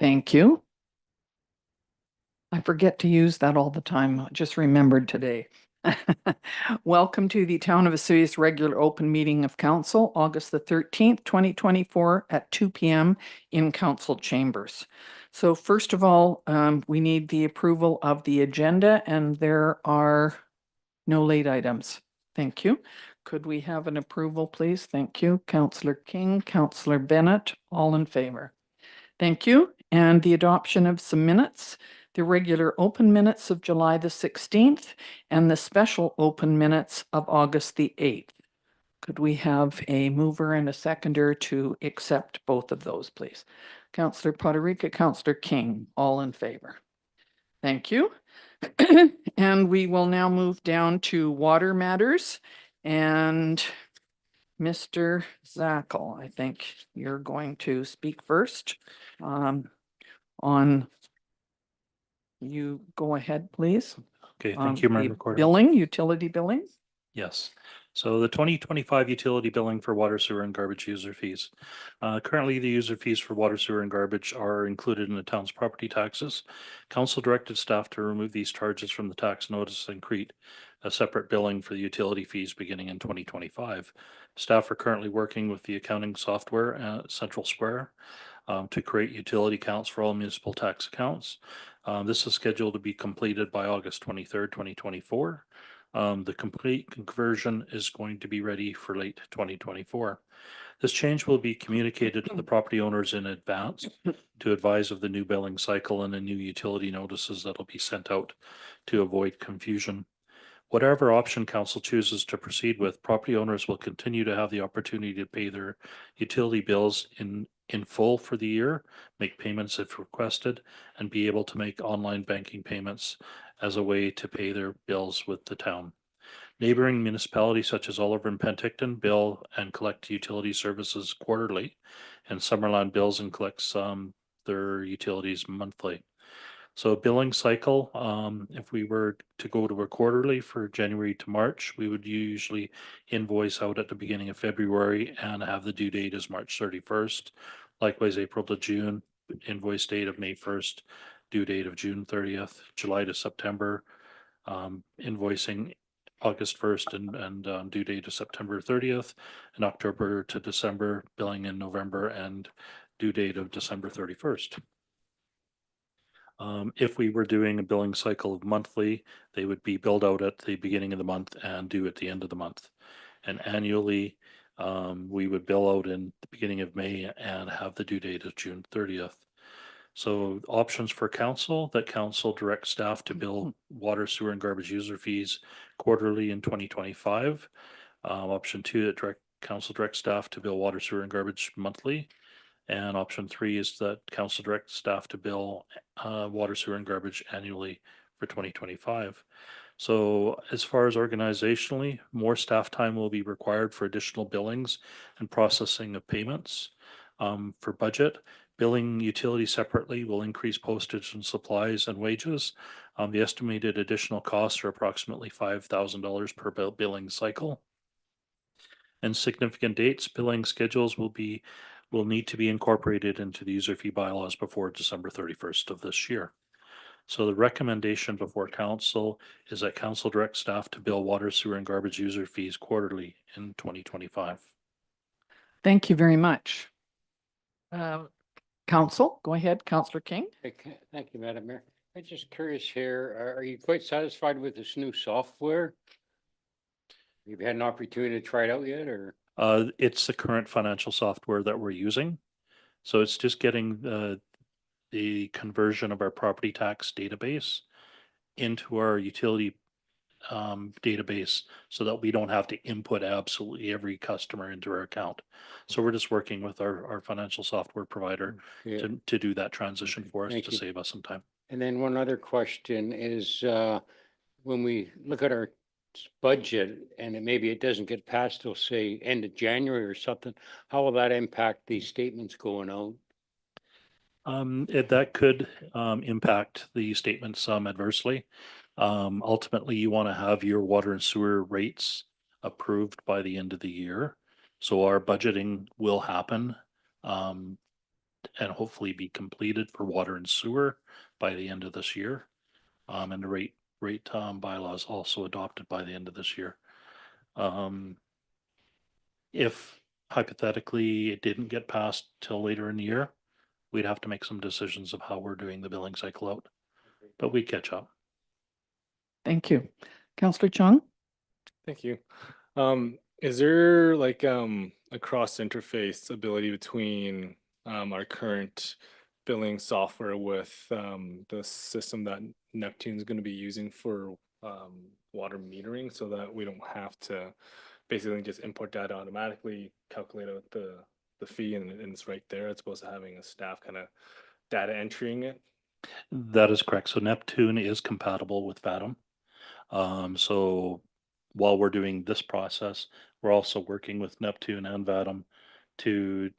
Thank you. I forget to use that all the time. I just remembered today. Welcome to the Town of Vesuvius regular open meeting of council, August the 13th, 2024 at 2 p.m. in council chambers. So first of all, we need the approval of the agenda, and there are no late items. Thank you. Could we have an approval, please? Thank you. Councillor King, Councillor Bennett, all in favor. Thank you. And the adoption of some minutes, the regular open minutes of July the 16th and the special open minutes of August the 8th. Could we have a mover and a seconder to accept both of those, please? Councillor Poderica, Councillor King, all in favor. Thank you. And we will now move down to water matters. And Mr. Zackel, I think you're going to speak first on, you go ahead, please. Okay, thank you, Member Corder. Billing, utility billing. Yes. So the 2025 utility billing for water, sewer, and garbage user fees. Currently, the user fees for water, sewer, and garbage are included in the town's property taxes. Council directed staff to remove these charges from the tax notice and create a separate billing for the utility fees beginning in 2025. Staff are currently working with the accounting software, Central Square, to create utility counts for all municipal tax accounts. This is scheduled to be completed by August 23rd, 2024. The complete conversion is going to be ready for late 2024. This change will be communicated to the property owners in advance to advise of the new billing cycle and the new utility notices that will be sent out to avoid confusion. Whatever option council chooses to proceed with, property owners will continue to have the opportunity to pay their utility bills in full for the year, make payments if requested, and be able to make online banking payments as a way to pay their bills with the town. Neighboring municipalities such as Oliver and Penticton bill and collect utility services quarterly, and Summerland bills and collects their utilities monthly. So billing cycle, if we were to go to a quarterly for January to March, we would usually invoice out at the beginning of February and have the due date as March 31st. Likewise, April to June, invoice date of May 1st, due date of June 30th, July to September, invoicing August 1st and due date of September 30th, and October to December, billing in November and due date of December 31st. If we were doing a billing cycle of monthly, they would be billed out at the beginning of the month and due at the end of the month. And annually, we would bill out in the beginning of May and have the due date of June 30th. So options for council, that council direct staff to bill water, sewer, and garbage user fees quarterly in 2025. Option 2, that council direct staff to bill water, sewer, and garbage monthly. And option 3 is that council direct staff to bill water, sewer, and garbage annually for 2025. So as far as organizationally, more staff time will be required for additional billings and processing of payments. For budget, billing utilities separately will increase postage and supplies and wages. The estimated additional costs are approximately $5,000 per billing cycle. And significant dates, billing schedules will need to be incorporated into the user fee bylaws before December 31st of this year. So the recommendation before council is that council direct staff to bill water, sewer, and garbage user fees quarterly in 2025. Thank you very much. Council, go ahead, Councillor King. Okay, thank you, Madam Mayor. I'm just curious here, are you quite satisfied with this new software? Have you had an opportunity to try it out yet, or? It's the current financial software that we're using. So it's just getting the conversion of our property tax database into our utility database so that we don't have to input absolutely every customer into our account. So we're just working with our financial software provider to do that transition for us to save us some time. And then one other question is when we look at our budget and maybe it doesn't get passed till say end of January or something, how will that impact these statements going out? That could impact the statements adversely. Ultimately, you want to have your water and sewer rates approved by the end of the year. So our budgeting will happen and hopefully be completed for water and sewer by the end of this year. And the rate bylaws also adopted by the end of this year. If hypothetically it didn't get passed till later in the year, we'd have to make some decisions of how we're doing the billing cycle out, but we catch up. Thank you. Councillor Chung? Thank you. Is there like a cross interface ability between our current billing software with the system that Neptune's going to be using for water metering, so that we don't have to basically just import data automatically, calculate out the fee, and it's right there, as opposed to having a staff kind of data entering it? That is correct. So Neptune is compatible with Fathom. So while we're doing this process, we're also working with Neptune and Vatum to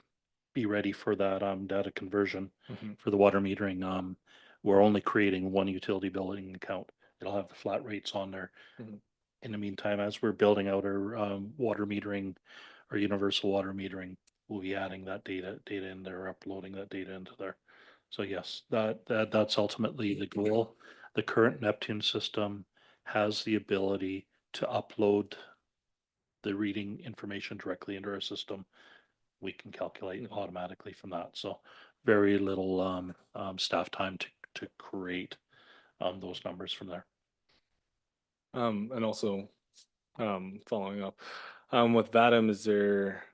be ready for that data conversion for the water metering. We're only creating one utility billing account. It'll have the flat rates on there. Mhm. In the meantime, as we're building out our water metering, our universal water metering, we'll be adding that data in there, uploading that data into there. So yes, that's ultimately the goal. The current Neptune system has the ability to upload the reading information directly into our system. We can calculate automatically from that. So very little staff time to create those numbers from there. And also, following up, with Vatum, is there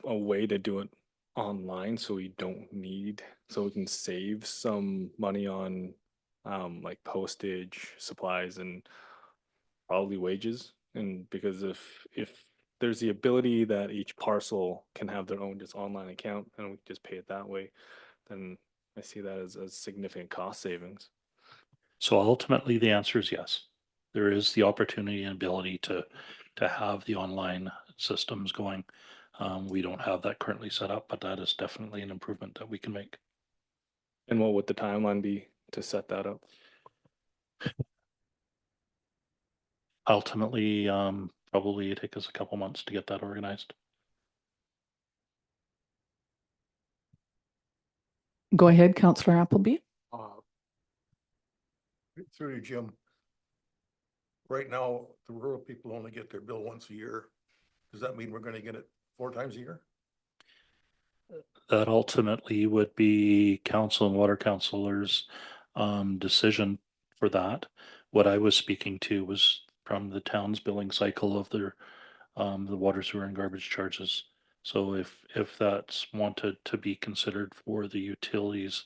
a way to do it online so we can save some money on like postage, supplies, and probably wages? And because if there's the ability that each parcel can have their own just online account and we just pay it that way, then I see that as significant cost savings. So ultimately, the answer is yes. There is the opportunity and ability to have the online systems going. We don't have that currently set up, but that is definitely an improvement that we can make. And what would the timeline be to set that up? Ultimately, probably take us a couple months to get that organized. Go ahead, Councillor Appleby. Through you, Jim. Right now, the rural people only get their bill once a year. Does that mean we're gonna get it 4 times a year? That ultimately would be council and water councilors' decision for that. What I was speaking to was from the town's billing cycle of their the water, sewer, and garbage charges. So if that's wanted to be considered for the utilities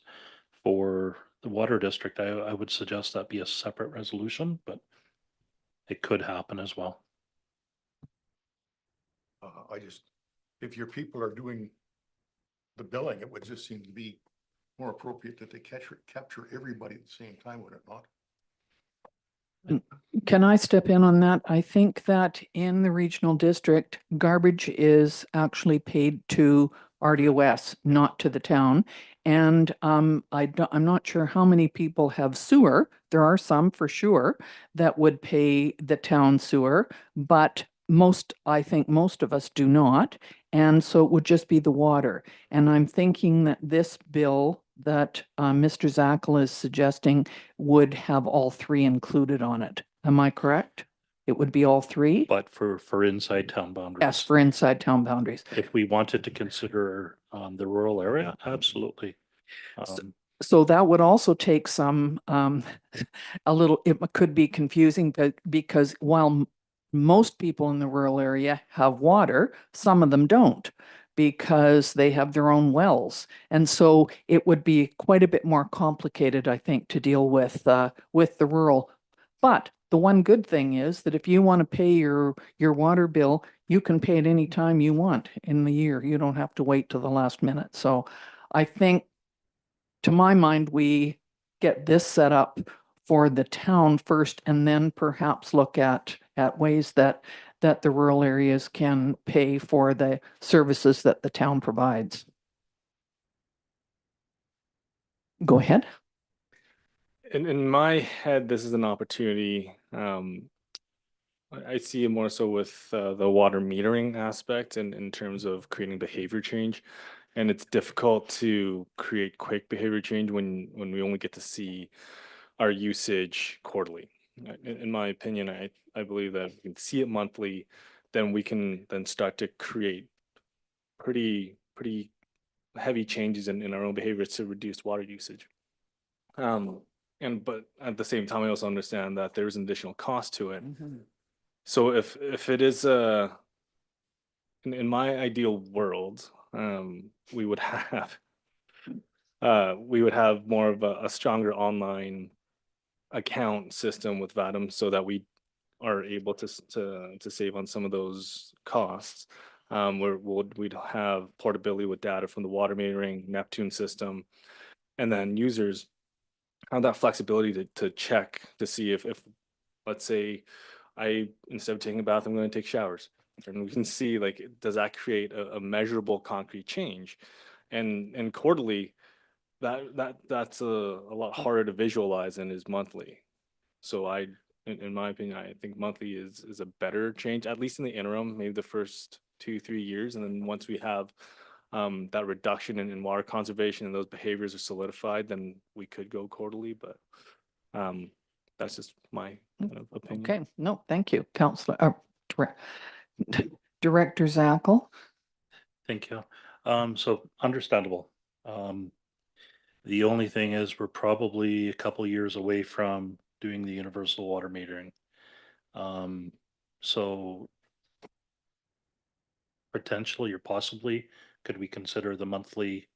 for the water district, I would suggest that be a separate resolution, but it could happen as well. If your people are doing the billing, it would just seem to be more appropriate that they capture everybody at the same time, would it not? Can I step in on that? I think that in the regional district, garbage is actually paid to RDOS, not to the town. And I'm not sure how many people have sewer. There are some for sure that would pay the town sewer, but I think most of us do not. And so it would just be the water. And I'm thinking that this bill that Mr. Zackel is suggesting would have all three included on it. Am I correct? It would be all three? But for inside town boundaries. Yes, for inside town boundaries. If we wanted to consider the rural area, absolutely. So that would also take some, it could be confusing, but because while most people in the rural area have water, some of them don't, because they have their own wells. And so it would be quite a bit more complicated, I think, to deal with the rural. But the one good thing is that if you want to pay your water bill, you can pay it any time you want in the year. You don't have to wait till the last minute. So I think, to my mind, we get this set up for the town first, and then perhaps look at ways that the rural areas can pay for the services that the town provides. Go ahead. In my head, this is an opportunity. I see it more so with the water metering aspect and in terms of creating behavior change. And it's difficult to create quick behavior change when we only get to see our usage quarterly. In my opinion, I believe that if we can see it monthly, then we can then start to create pretty heavy changes in our own behaviors to reduce water usage. But at the same time, I also understand that there's an additional cost to it. So if it is in my ideal world, we would have more of a stronger online account system with Vatum so that we are able to save on some of those costs. Where we'd have portability with data from the water metering Neptune system, and then users have that flexibility to check to see if let's say I, instead of taking a bath, I'm going to take showers. And we can see, like, does that create a measurable concrete change? And quarterly, that's a lot harder to visualize than is monthly. So in my opinion, I think monthly is a better change, at least in the interim, maybe the first 2-3 years. And then once we have that reduction in water conservation and those behaviors are solidified, then we could go quarterly, but that's just my kind of opinion. Okay, no, thank you, Counselor, Director Zackel. Thank you. So understandable. The only thing is we're probably a couple years away from doing the universal water metering. So potentially or possibly, could we consider the monthly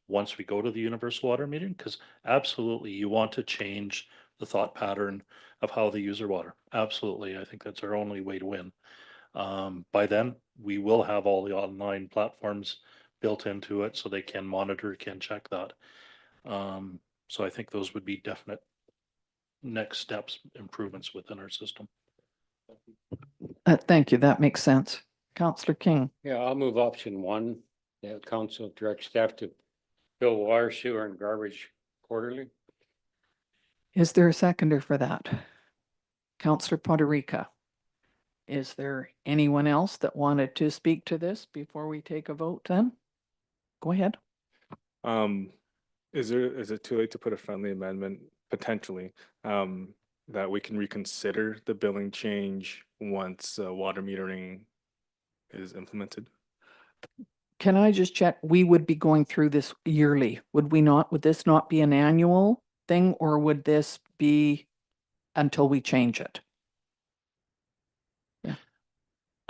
once we go to the universal water metering? Because absolutely, you want to change the thought pattern of how they use their water. Absolutely. I think that's our only way to win. By then, we will have all the online platforms built into it so they can monitor, can check that. So I think those would be definite next steps, improvements within our system. Thank you, that makes sense. Counselor King. Yeah, I'll move option one. The council direct staff to bill water, sewer and garbage quarterly. Is there a seconder for that? Counselor Poderica. Is there anyone else that wanted to speak to this before we take a vote then? Go ahead. Is it too late to put a friendly amendment potentially that we can reconsider the billing change once water metering is implemented? Can I just check? We would be going through this yearly, would we not? Would this not be an annual thing, or would this be until we change it?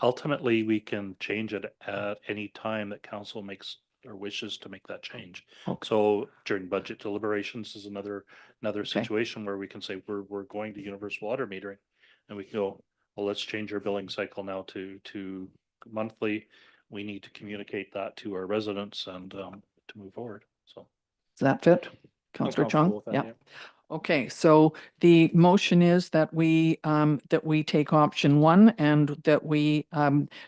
Ultimately, we can change it at any time that council makes or wishes to make that change. Okay. So during budget deliberations is another situation where we can say we're going to universal water metering, and we can go, well, let's change our billing cycle now to monthly. We need to communicate that to our residents and to move forward. So Does that fit? I'm Counselor comfortable Chung? with that, Yeah. yeah. Okay, so the motion is that we take option one and that we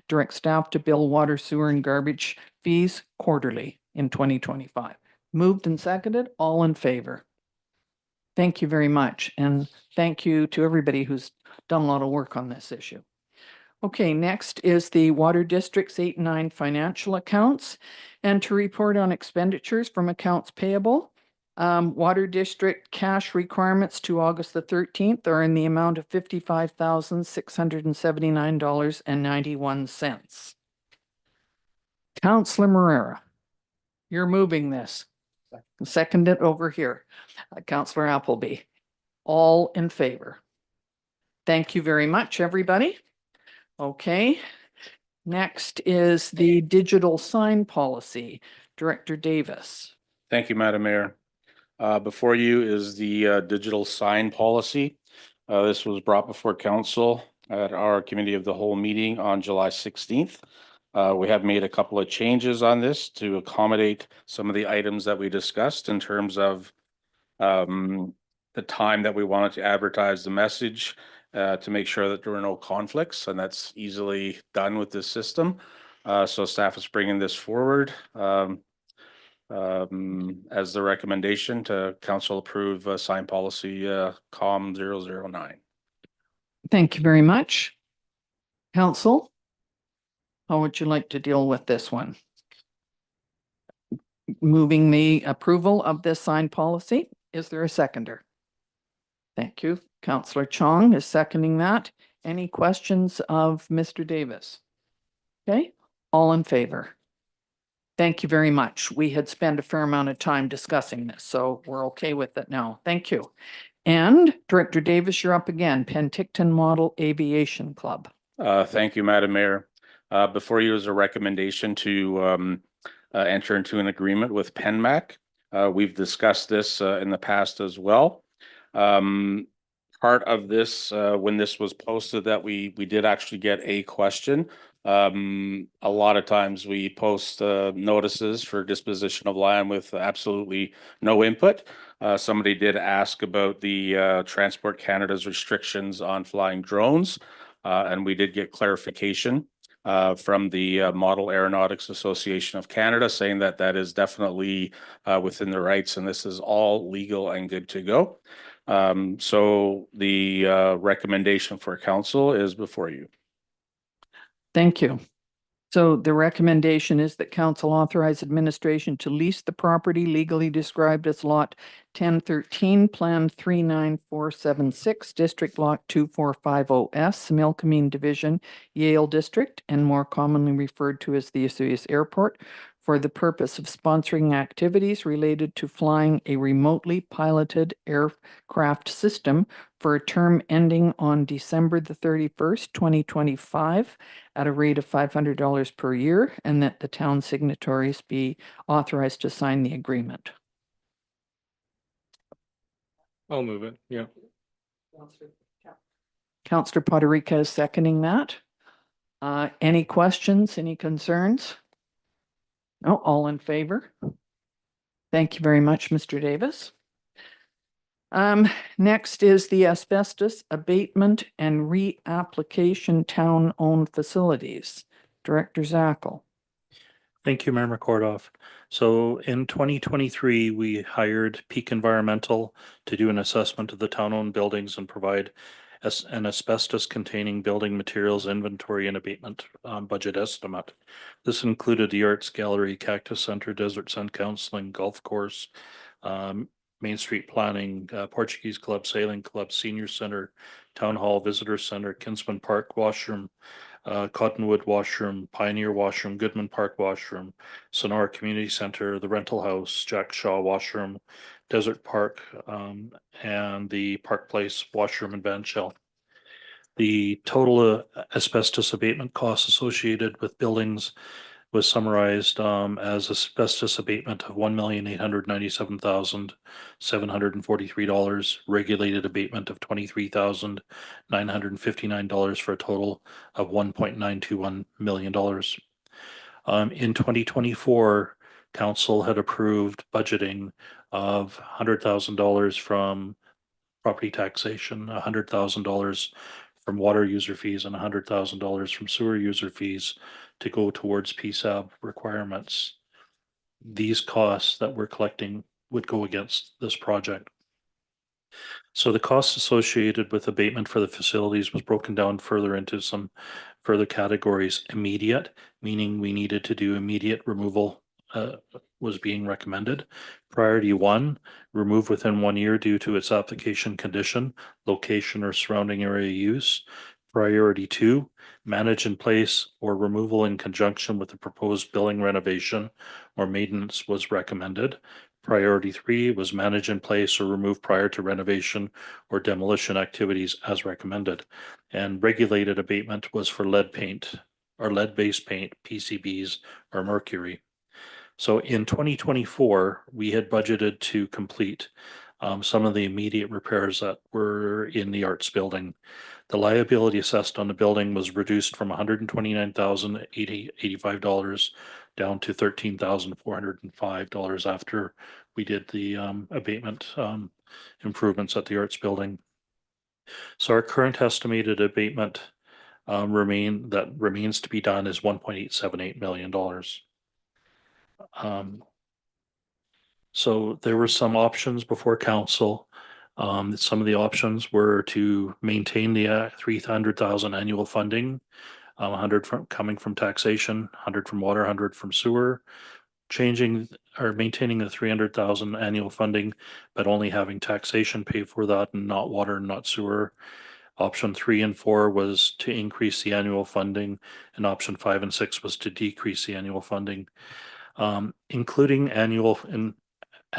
direct staff to bill water, sewer and garbage fees quarterly in 2025. Moved and seconded, all in favor. Thank you very much. And thank you to everybody who's done a lot of work on this issue. Okay, next is the Water District's 8 and 9 financial accounts, and to report on expenditures from accounts payable. Water District cash requirements to August the 13th are in the amount of $55,679.91. Councillor Marrera, you're moving this. Second it over here. Councillor Appleby, all in favor. Thank you very much, everybody. Okay, next is the digital sign policy. Director Davis. Thank you, Madam Mayor. Before you is the digital sign policy. This was brought before council at our committee of the whole meeting on July 16th. We have made a couple of changes on this to accommodate some of the items that we discussed in terms of the time that we wanted to advertise the message to make sure that there were no conflicts, and that's easily done with this system. So staff is bringing this forward as the recommendation to council approve sign policy COM 009. Thank you very much. Council, how would you like to deal with this one? moving the approval of this signed policy. Is there a seconder? Thank you. Councillor Chong is seconding that. Any questions of Mr. Davis? Okay, all in favor? Thank you very much. We had spent a fair amount of time discussing this, so we're okay with it now. Thank you. And Director Davis, you're up again. Penticton Model Aviation Club. Thank you, Madam Mayor. Before you is a recommendation to enter into an agreement with PenMac. We've discussed this in the past as well. Part of this, when this was posted, that we did actually get a question. A lot of times we post notices for disposition of land with absolutely no input. Somebody did ask about the Transport Canada's restrictions on flying drones, and we did get clarification from the Model Aeronautics Association of Canada, saying that that is definitely within the rights, and this is all legal and good to go. So the recommendation for council is before you. Thank you. So the recommendation is that council authorize administration to lease the property legally described as lot 1013, Plan 39476, District Lot 2450S, Milkameen Division, Yale District, and more commonly referred to as the Osoyoos Airport, for the purpose of sponsoring activities related to flying a remotely piloted aircraft system for a term ending on December the 31st, 2025 at a rate of $500 per year, and that the town signatories be authorized to sign the agreement. I'll move it. Yeah. Councillor Poderica is seconding that. Any questions, any concerns? No, all in favor? Thank you very much, Mr. Davis. Next is the asbestos abatement and reapplication town-owned facilities. Director Zackel. Thank you, Mayor McCordoff. So in 2023, we hired Peak Environmental to do an assessment of the town-owned buildings and provide an asbestos-containing building materials inventory and abatement budget estimate. This included the Arts Gallery, Cactus Center, Desert Sun Counseling, Golf Course, Main Street Planning, Portuguese Club, Sailing Club, Senior Center, Town Hall, Visitor Center, Kinsman Park Washroom, Cottonwood Washroom, Pioneer Washroom, Goodman Park Washroom, Sonora Community Center, the Rental House, Jack Shaw Washroom, Desert Park, and the Park Place Washroom and Band Shell. The total asbestos abatement costs associated with buildings was summarized as asbestos abatement of $1,897,743, regulated abatement of $23,959 for a total of $1.921 million. In 2024, council had approved budgeting of $100,000 from property taxation, $100,000 from water user fees, and $100,000 from sewer user fees to go towards PSAB requirements. These costs that we're collecting would go against this project. So the costs associated with abatement for the facilities was broken down further into some further categories. Immediate, meaning we needed to do immediate removal, was being recommended. Priority 1, remove within 1 year due to its application condition, location, or surrounding area use. Priority 2, manage in place or removal in conjunction with the proposed building renovation or maintenance was recommended. Priority 3 was manage in place or remove prior to renovation or demolition activities as recommended. And regulated abatement was for lead paint or lead-based paint, PCBs, or mercury. So in 2024, we had budgeted to complete some of the immediate repairs that were in the arts building. The liability assessed on the building was reduced from $129,085 down to $13,405 after we did the abatement improvements at the arts building. So our current estimated abatement remains to be done is $1.878 million. So there were some options before council. Some of the options were to maintain the $300,000 annual funding, 100 coming from taxation, 100 from water, 100 from sewer, changing or maintaining the 300,000 annual funding, but only having taxation pay for that and not water and not sewer. Option 3 and 4 was to increase the annual funding, and option 5 and 6 was to decrease the annual funding. Including an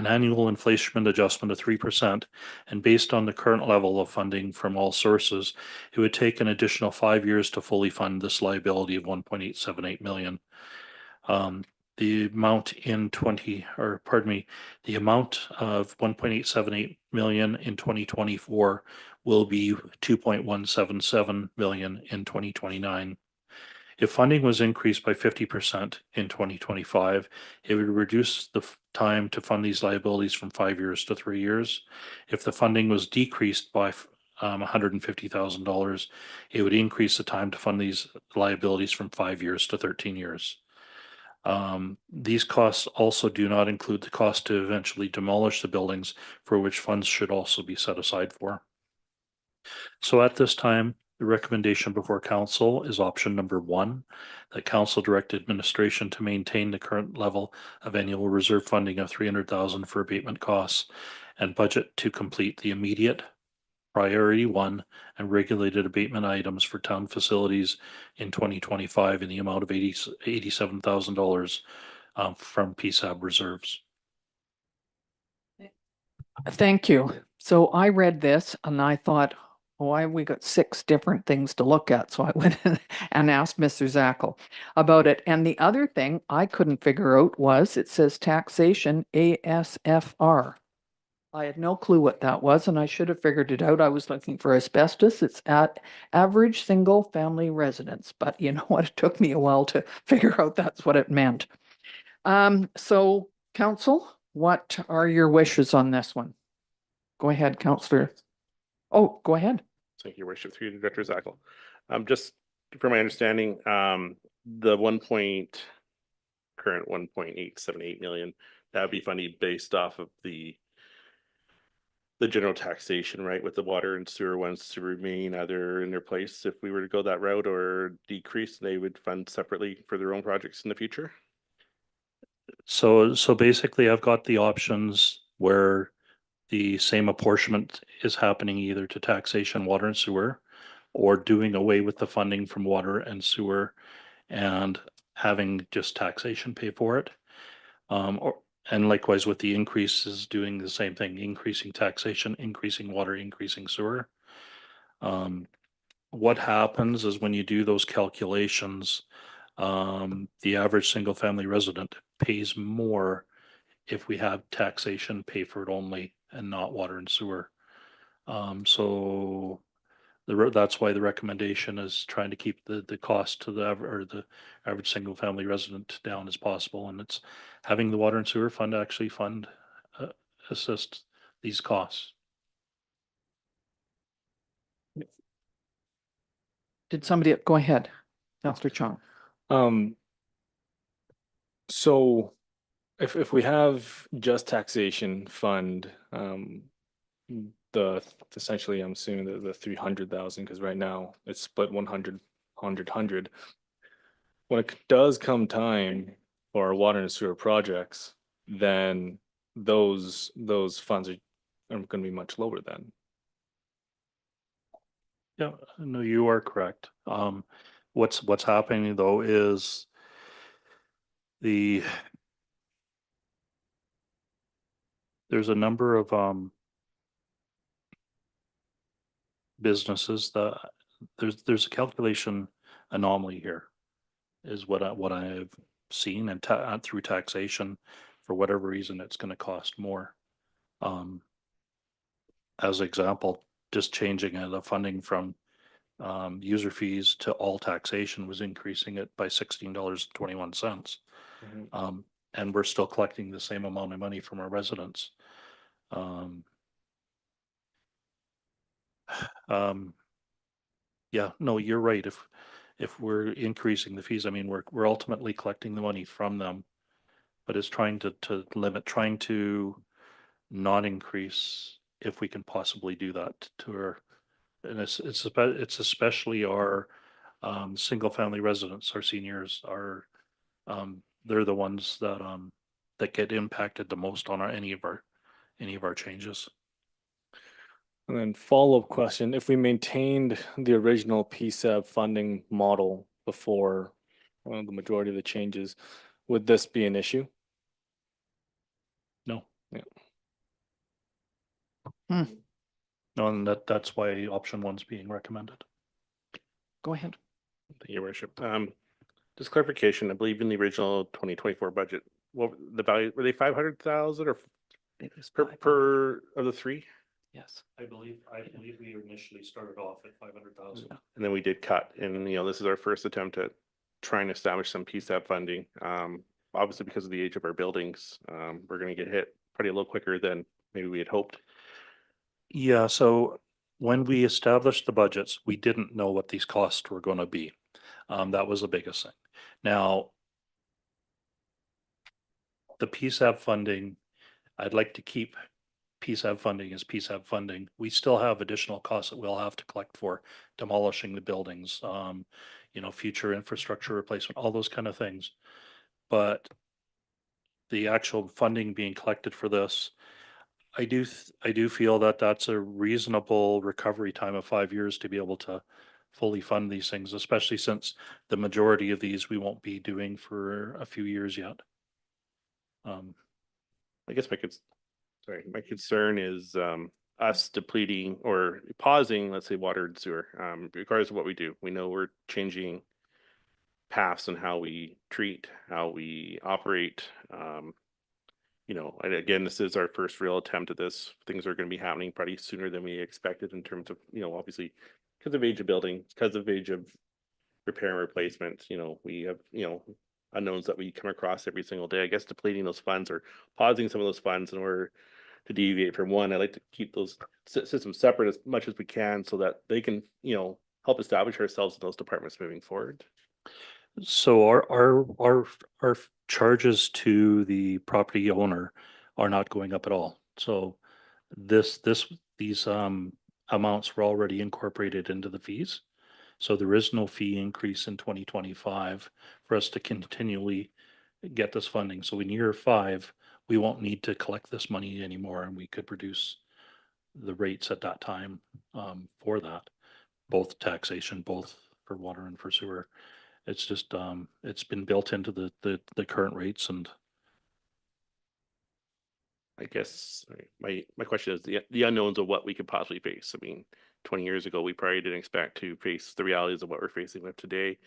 annual inflation adjustment of 3%, and based on the current level of funding from all sources, it would take an additional 5 years to fully fund this liability of 1.878 million. The amount the amount of 1.878 million in 2024 will be 2.177 million in 2029. If funding was increased by 50% in 2025, it would reduce the time to fund these liabilities from 5 years to 3 years. If the funding was decreased by $150,000, it would increase the time to fund these liabilities from 5 years to 13 years. These costs also do not include the cost to eventually demolish the buildings, for which funds should also be set aside for. So at this time, the recommendation before council is option number 1, that council direct administration to maintain the current level of annual reserve funding of 300,000 for abatement costs and budget to complete the immediate priority 1 and regulated abatement items for town facilities in 2025 in the amount of $87,000 from PSAB reserves. Thank you. So I read this and I thought, why we got 6 different things to look at. So I went and asked Mr. Zackel about it. And the other thing I couldn't figure out was it says taxation ASFR. I had no clue what that was, and I should have figured it out. I was looking for asbestos. It's at average single family residence, but you know what? It took me a while to figure out that's what it meant. So council, what are your wishes on this one? Go ahead, Councillor. Oh, go ahead. Thank you, Your Worship, through you, Director Zackel. Just from my understanding, the current 1.878 million, that would be funded based off of the general taxation, right, with the water and sewer ones to remain either in their place if we were to go that route, or decrease, they would fund separately for their own projects in the future? So basically I've got the options where the same apportionment is happening either to taxation, water and sewer, or doing away with the funding from water and sewer and having just taxation pay for it. And likewise with the increases, doing the same thing, increasing taxation, increasing water, increasing sewer. What happens is when you do those calculations, the average single family resident pays more if we have taxation pay for it only and not water and sewer. So that's why the recommendation is trying to keep the cost to the average single family resident down as possible, and it's having the water and sewer fund actually assist these costs. Did somebody go ahead, Councillor Chong? So if we have just taxation fund, essentially I'm assuming the 300,000, because right now it's split 100. When it does come time for our water and sewer projects, then those funds are going to be much lower then. Yeah, no, you are correct. What's happening though is there's a number of businesses that there's a calculation anomaly here, is what I've seen, and through taxation, for whatever reason, it's going to cost more. As example, just changing the funding from user fees to all taxation was increasing it by $16.21. And we're still collecting the same amount of money from our residents. Yeah, no, you're right. If we're increasing the fees, I mean, we're ultimately collecting the money from them, but it's trying to limit, trying to not increase if we can possibly do that to our, and it's especially our single family residents, our seniors, they're the ones that that get impacted the most on any of our changes. And then follow-up question, if we maintained the original PSAB funding model before the majority of the changes, would this be an issue? No. Yeah. No, and that's why option one's being recommended. Go ahead. Thank you, Your Worship. Just clarification, I believe in the original 2024 budget, what the value, were they 500,000 or per of the three? Yes. I believe we initially started off at 500,000. And then we did cut, and this is our first attempt at trying to establish some PSAP funding. Obviously because of the age of our buildings, we're gonna get hit probably a little quicker than maybe we had hoped. Yeah, so when we established the budgets, we didn't know what these costs were going to be. That was the biggest thing. Now, the PSAP funding, I'd like to keep PSAP funding as PSAP funding. We still have additional costs that we'll have to collect for demolishing the buildings, future infrastructure replacement, all those kind of things. But the actual funding being collected for this, I do feel that that's a reasonable recovery time of 5 years to be able to fully fund these things, especially since the majority of these we won't be doing for a few years yet. I guess my concern is us depleting or pausing, let's say, water and sewer, regardless of what we do. We know we're changing paths and how we treat, how we operate. And again, this is our first real attempt at this. Things are going to be happening pretty sooner than we expected in terms of, obviously because of age of building, because of age of repair and replacement. We have, unknowns that we come across every single day. I guess depleting those funds or pausing some of those funds in order to deviate from one. I like to keep those systems separate as much as we can so that they can, help establish ourselves in those departments moving forward. So our charges to the property owner are not going up at all. So these amounts were already incorporated into the fees. So there is no fee increase in 2025 for us to continually get this funding. So in year 5, we won't need to collect this money anymore, and we could reduce the rates at that time for that, both taxation, both for water and for sewer. It's just it's been built into the current rates. And I guess my question is the unknowns of what we could possibly face. I mean, 20 years ago, we probably didn't expect to face the realities of what we're facing with today.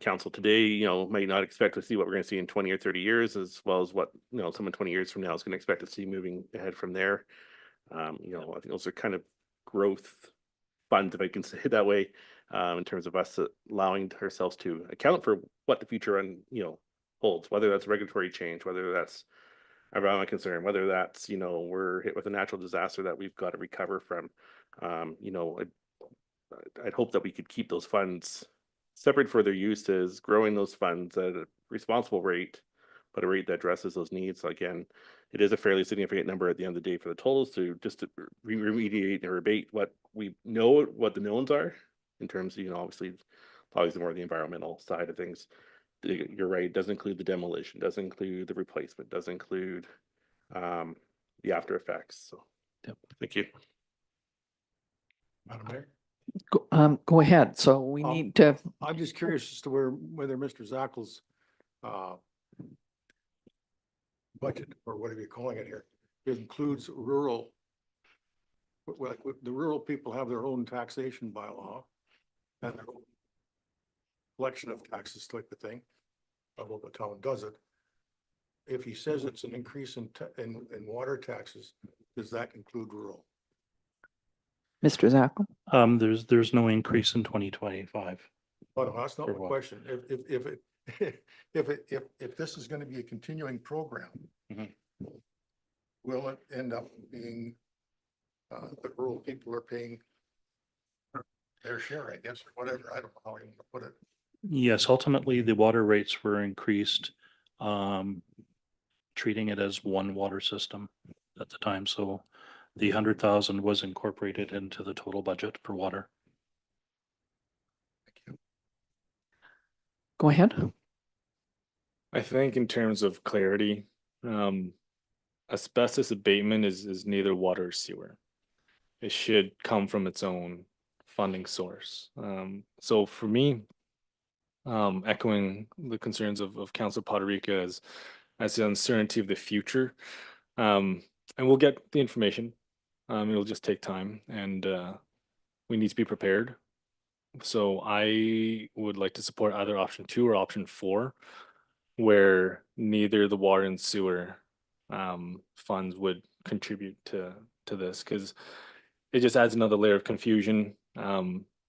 Council today, might not expect to see what we're going to see in 20 or 30 years, as well as what, someone 20 years from now is going to expect to see moving ahead from there. I think those are kind of growth funds, if I can say it that way, in terms of us allowing ourselves to account for what the future holds, whether that's regulatory change, whether that's environmental concern, whether that's, we're hit with a natural disaster that we've got to recover from. I'd hope that we could keep those funds separate for their uses, growing those funds at a responsible rate, but a rate that addresses those needs. So again, it is a fairly significant number at the end of the day for the totals to just to remediate and rebate what we know, what the knowns are in terms of, obviously more the environmental side of things. You're right, it doesn't include the demolition, doesn't include the replacement, doesn't include the after effects. So, Yep. Thank you. Madam Mayor? Go ahead. So we Um, need to, I'm just curious as to whether Mr. Zackel's budget, or whatever you're calling it here, includes rural. The rural people have their own taxation bylaw and their own collection of taxes type of thing. Although the town does it. If he says it's an increase in water taxes, does that include rural? Mr. Zackel? there's no increase in 2025. But that's not For my what? question. If this is gonna be a continuing program, Mhm. will it end up being, the rural people are paying their share, I guess, or whatever, I don't know how you want to put it. Yes, ultimately the water rates were increased, treating it as one water system at the time. So the 100,000 was incorporated into the total budget for water. Go ahead. I think in terms of clarity, asbestos abatement is neither water or sewer. It should come from its own funding source. So for me, echoing the concerns of Council Poderica as the uncertainty of the future. And we'll get the information. It'll just take time, and we need to be prepared. So I would like to support either option 2 or option 4, where neither the water and sewer funds would contribute to this, because it just adds another layer of confusion,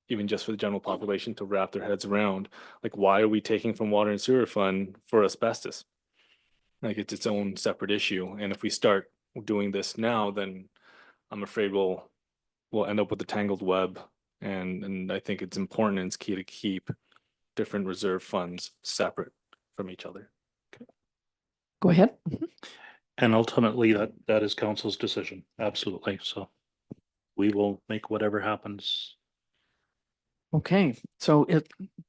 even just for the general population to wrap their heads around. Like, why are we taking from water and sewer fund for asbestos? Like, it's its own separate issue. And if we start doing this now, then I'm afraid we'll end up with a tangled web. And I think it's important and it's key to keep different reserve funds separate from each other. Go ahead. And ultimately, that is council's decision. Absolutely. So we will make whatever happens. Okay, so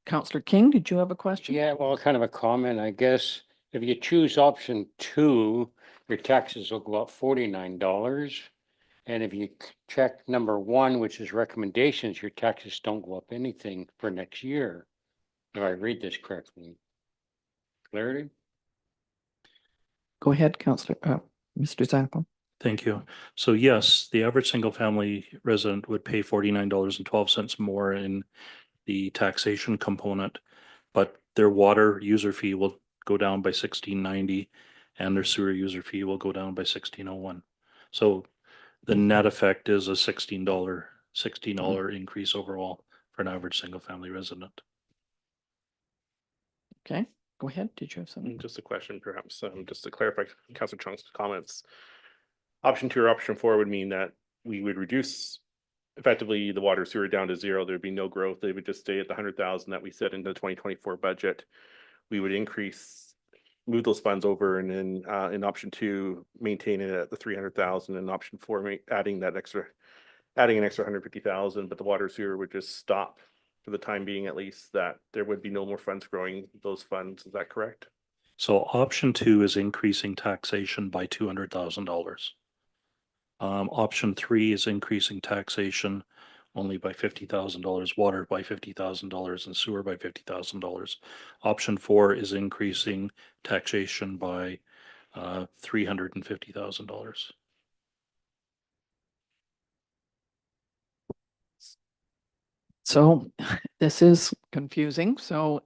Councillor King, did you have a question? Yeah, well, kind of a comment, I guess. If you choose option 2, your taxes will go up $49. And if you check number 1, which is recommendations, your taxes don't go up anything for next year. If I read this correctly. Clarity? Go ahead, Councillor, Mr. Zacco. Thank you. So yes, the average single family resident would pay $49.12 more in the taxation component, but their water user fee will go down by $16.90 and their sewer user fee will go down by $16.01. So the net effect is a $16 increase overall for an average single family resident. Okay, go ahead. Did you have something? Just a question, perhaps, just to clarify Councilor Chung's comments. Option 2 or option 4 would mean that we would reduce effectively the water sewer down to 0. There'd be no growth. They would just stay at the 100,000 that we set into the 2024 budget. We would move those funds over, and then in option 2, maintain it at the 300,000, and option 4, adding an extra 150,000, but the water sewer would just stop for the time being, at least, that there would be no more funds growing those funds. Is that correct? So option 2 is increasing taxation by $200,000. Option 3 is increasing taxation only by $50,000, water by $50,000, and sewer by $50,000. Option 4 is increasing taxation by $350,000. So this is confusing. So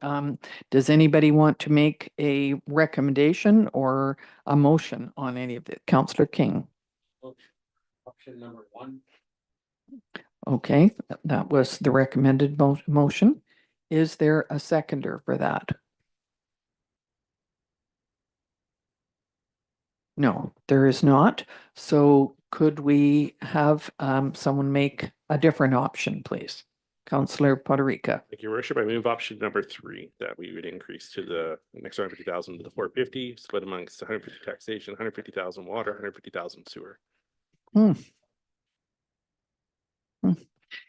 does anybody want to make a recommendation or a motion on any of it? Councillor King. Option number 1. Okay, that was the recommended motion. Is there a seconder for that? No, there is not. So could we have someone make a different option, please? Councillor Poderica. Thank you, Worship. I move option number 3, that we would increase to the next 150,000 to the 450, split amongst 150 taxation, 150,000 water, 150,000 sewer.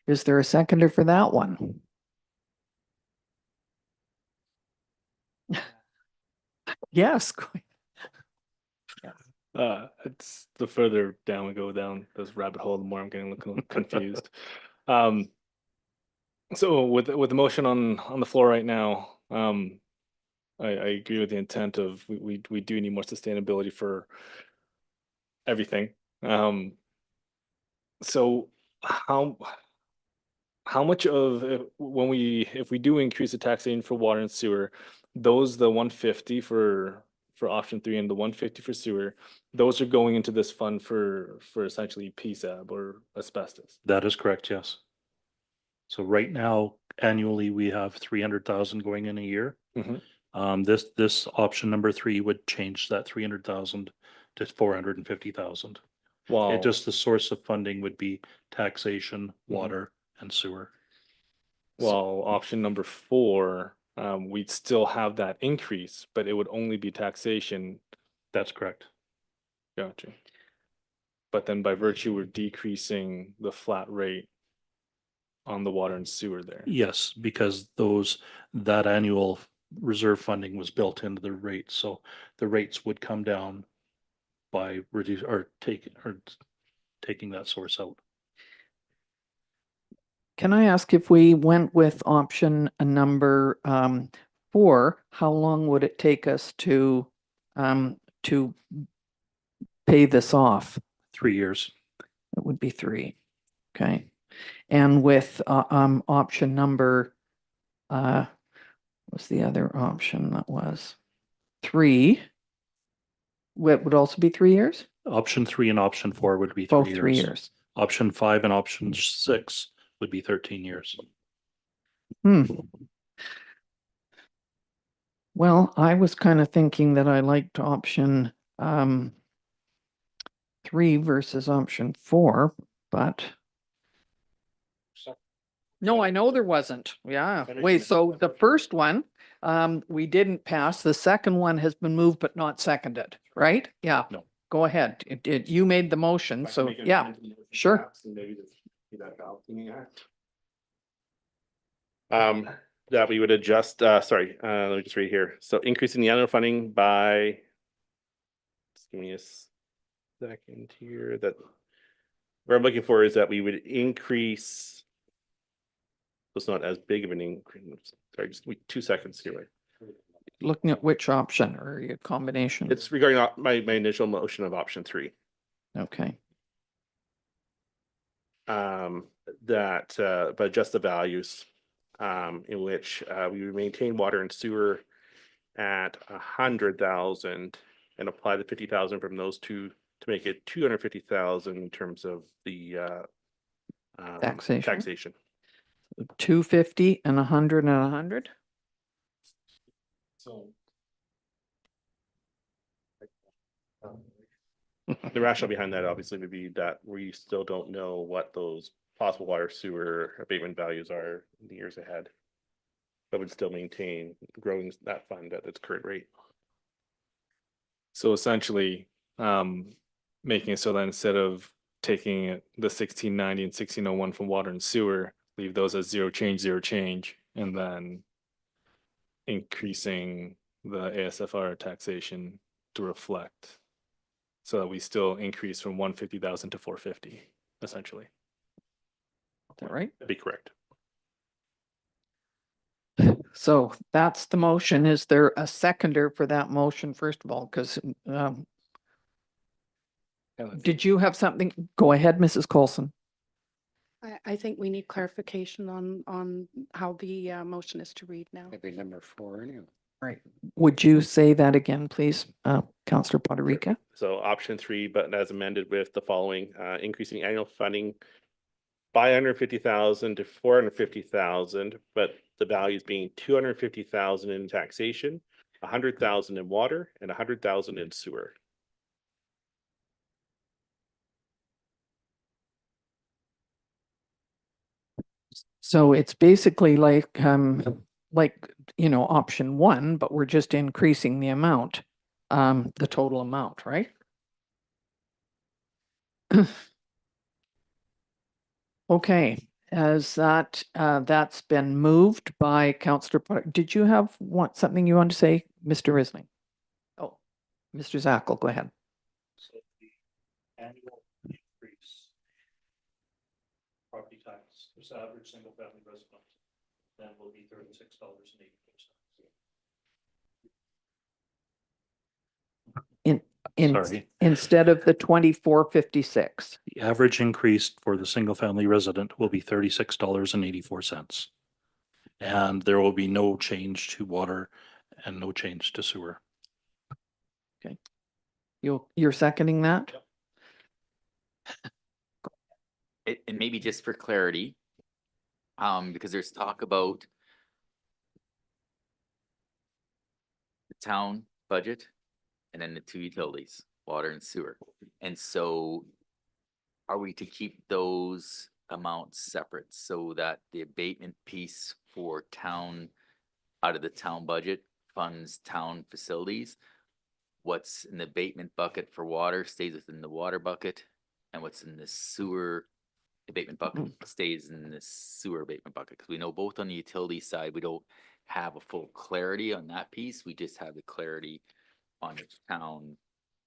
Is there a seconder for that one? Yes. It's the further down we go down this rabbit hole, the more I'm getting a little confused. So with the motion on the floor right now, I agree with the intent of we do need more sustainability for everything. So how much of if we do increase the taxation for water and sewer, the 150 for option 3 and the 150 for sewer, those are going into this fund for essentially PSAB or asbestos. That is correct, yes. So right now, annually, we have 300,000 going in a year. This option number 3 would change that 300,000 to 450,000. Wow. Just the source of funding would be taxation, water, and sewer. Well, option number 4, we'd still have that increase, but it would only be taxation. That's correct. Gotcha. But then by virtue, we're decreasing the flat rate on the water and sewer there. Yes, because that annual reserve funding was built into the rates, so the rates would come down by taking that source out. Can I ask, if we went with option number 4, how long would it take us to pay this off? 3 years. It would be 3. Okay. And with option number, what's the other option that was 3? What would also be 3 years? Option 3 and option 4 would be Both 3 3 years. years. Option 5 and option 6 would be 13 years. Hmm. Well, I was kind of thinking that I liked option 3 versus option 4, but no, I know there wasn't. Yeah. Wait, so the first one, we didn't pass. The second one has been moved but not seconded, right? Yeah. No. Go ahead. You made the motion, so yeah, sure. That we would adjust, let me just read here. So increasing the annual funding by, just give me a second here, that what I'm looking for is that we would increase. It's not as big of an increase. Sorry, just give me 2 seconds here. Looking at which option or your combination? It's regarding my initial motion of option 3. Okay. But adjust the values in which we would maintain water and sewer at 100,000 and apply the 50,000 from those two to make it 250,000 in terms of the taxation. 250 and 100 and 100? So. The rationale behind that obviously would be that we still don't know what those possible water sewer abatement values are in the years ahead. But would still maintain growing that fund at its current rate. So essentially, making it so that instead of taking the 1690 and 1601 from water and sewer, leave those as zero change, and then increasing the ASFR taxation to reflect, so that we still increase from 150,000 to 450, essentially. Is that right? That'd be correct. So that's the motion. Is there a seconder for that motion, first of all? Because did you have something? Go ahead, Mrs. Coulson. I think we need clarification on how the motion is to read now. Maybe number 4 anyway. Right. Would you say that again, please, Councillor Poderica? So option 3, but as amended with the following, increasing annual funding by 150,000 to 450,000, but the values being 250,000 in taxation, 100,000 in water, and 100,000 in sewer. So it's basically like, option 1, but we're just increasing the amount, the total amount, right? Okay, as that's been moved by Councillor, did you have something you want to say, Mr. Risling? Oh, Mr. Zackel, go ahead. So the annual increase property tax, this average single family resident, then will be $36.84. Sorry. Instead of the 24.56. The average increase for the single family resident will be $36.84. And there will be no change to water and no change to sewer. Okay. You're seconding that? And maybe just for clarity, because there's talk about the town budget and then the 2 utilities, water and sewer. And so are we to keep those amounts separate so that the abatement piece for town, out of the town budget, funds town facilities? What's in the abatement bucket for water stays within the water bucket, and what's in the sewer abatement bucket stays in the sewer abatement bucket? Because we know both on the utility side, we don't have a full clarity on that piece. We just have the clarity on the town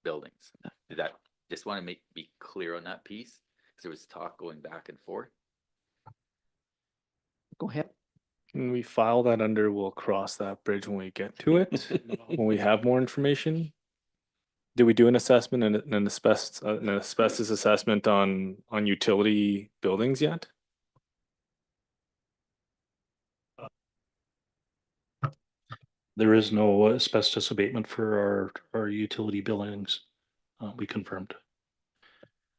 buildings. Did that, just want to be clear on that piece, because there was talk going back and forth. Go ahead. Can we file that under, we'll cross that bridge when we get to it, when we have more information? Did we do an assessment and an asbestos assessment on utility buildings yet? There is no asbestos abatement for our utility billings. We confirmed.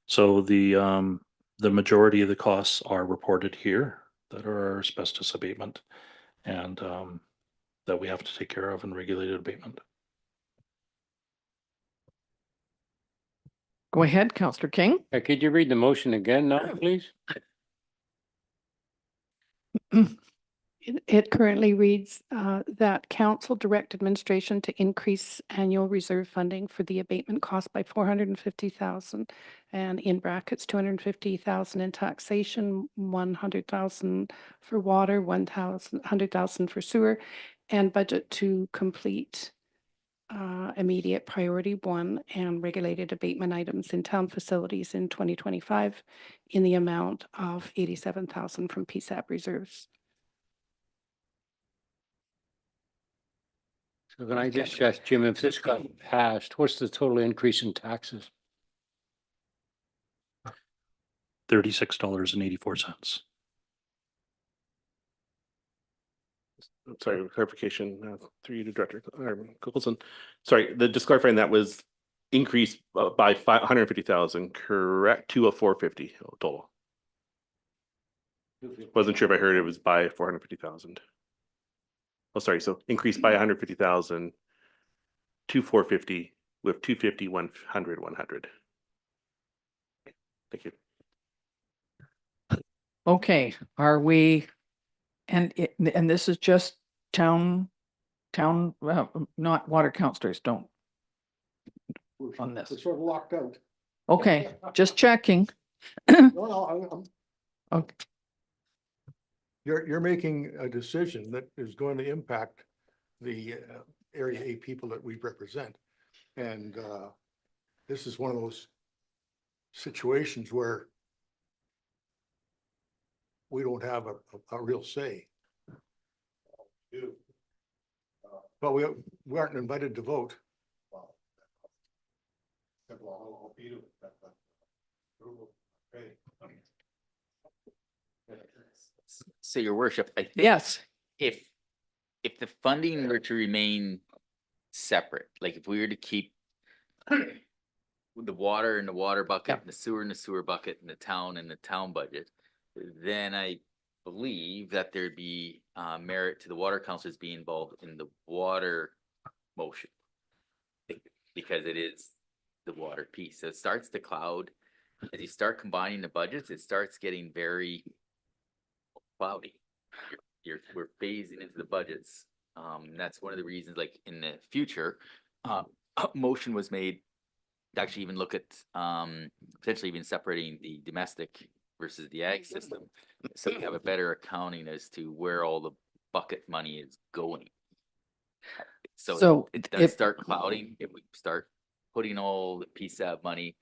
So the majority of the costs are reported here that are our asbestos abatement and that we have to take care of in regulated abatement. Go ahead, Counselor King. Could you read the motion again now, please? It currently reads that council direct administration to increase annual reserve funding for the abatement cost by 450,000 and in brackets 250,000 in taxation, 100,000 for water, 100,000 for sewer, and budget to complete immediate priority 1 and regulated abatement items in town facilities in 2025 in the amount of 87,000 from PSAP reserves. So can I just ask Jim, if this got passed, what's the total increase in taxes? $36.84. Sorry, clarification, through you to Director Coulson. Sorry, just clarifying that was increased by 550,000, correct? To a 450 total. Wasn't sure if I heard it was by 450,000. Oh, sorry, so increased by 150,000 to 450 with 250, 100, 100. Thank you. Okay, are we, and this is just town, not water counselors, don't. On this. We're sort of locked out. Okay, just checking. No, Okay, you're making a decision that is going to impact the Area A people that we represent. And this is one of those situations where we don't have a real say. But we aren't invited to vote. So your worship, I think. yes, If the funding were to remain separate, like if we were to keep the water in the water bucket, and the sewer in the sewer bucket, and the town budget, then I believe that there'd be merit to the water councilors being involved in the water motion. Because it is the water piece. So it starts to cloud. As you start combining the budgets, it starts getting very cloudy. We're phasing into the budgets. That's one of the reasons, like in the future, a motion was made to actually even look at potentially even separating the domestic versus the ag system. So we have a better accounting as to where all the bucket money is going. So it does start clouding if we start putting all the PSAP money,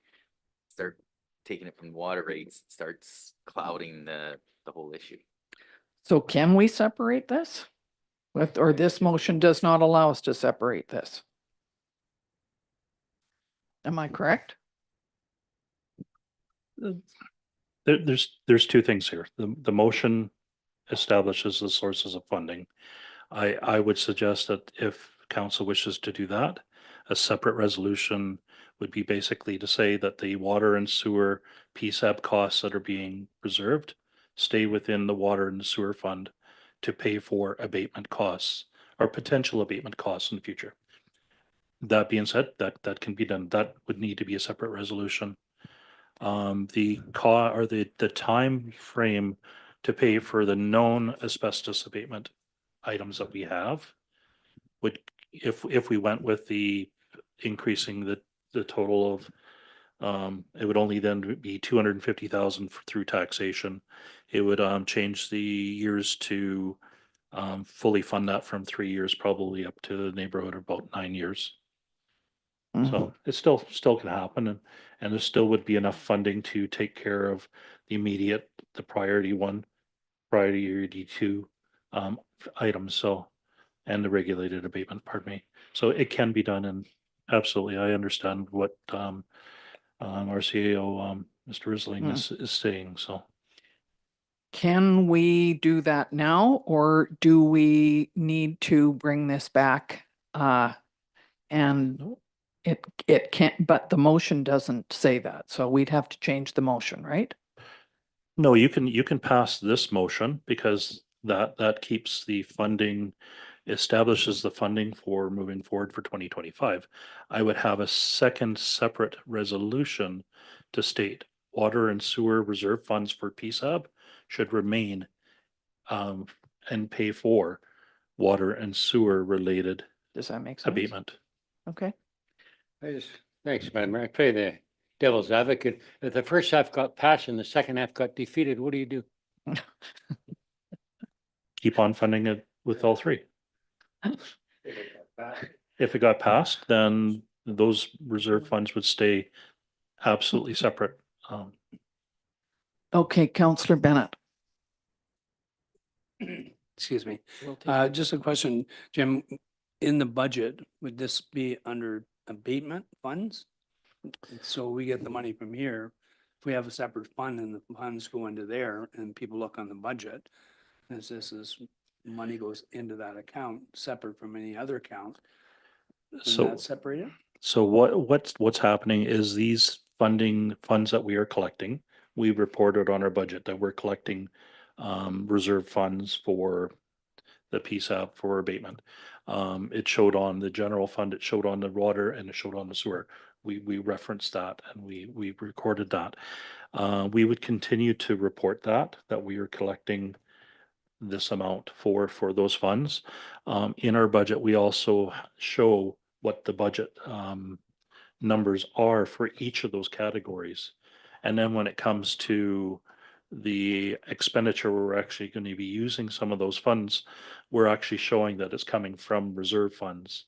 start taking it from water rates, it starts clouding the whole issue. so can we separate this? Or this motion does not allow us to separate this? Am I correct? There's two things here. The motion establishes the sources of funding. I would suggest that if council wishes to do that, a separate resolution would be basically to say that the water and sewer PSAP costs that are being reserved stay within the water and sewer fund to pay for abatement costs or potential abatement costs in the future. That being said, that can be done. That would need to be a separate resolution. The time frame to pay for the known asbestos abatement items that we have would, if we went with the increasing the total of, it would only then be 250,000 through taxation. It would change the years to fully fund that from 3 years, probably up to the neighborhood of about 9 years. Mhm. So it still can happen, and there still would be enough funding to take care of the immediate, the priority one, priority two items, so, and the regulated abatement, pardon me. So it can be done, and absolutely, I understand what our CAO, Mr. Risling is saying, so. Can we do that now, or do we need to bring this back? And it can't, but the motion doesn't say that, so we'd have to change the motion, right? No, you can pass this motion because that keeps the funding, establishes the funding for moving forward for 2025. I would have a second separate resolution to state water and sewer reserve funds for PSAB should remain and pay for water and sewer related Does that make sense? abatement. Okay. Thanks, Madam Mayor. I play the devil's advocate. If the first half got passed and the second half got defeated, what do you do? Keep on funding it with all three. If it got passed, then those reserve funds would stay absolutely separate. Okay, Counselor Bennett. Excuse me. We'll take Just a question, Jim, in the budget, would this be under abatement funds? So we get the money from here. If we have a separate fund and the funds go into there and people look on the budget, as this is, money goes into that account separate from any other account. Is So, that separated? so what's happening is these funds that we are collecting, we reported on our budget that we're collecting reserve funds for the PSAP for abatement. It showed on the general fund, it showed on the water, and it showed on the sewer. We referenced that and we recorded that. We would continue to report that we are collecting this amount for those funds. In our budget, we also show what the budget numbers are for each of those categories. And then when it comes to the expenditure, where we're actually going to be using some of those funds, we're actually showing that it's coming from reserve funds.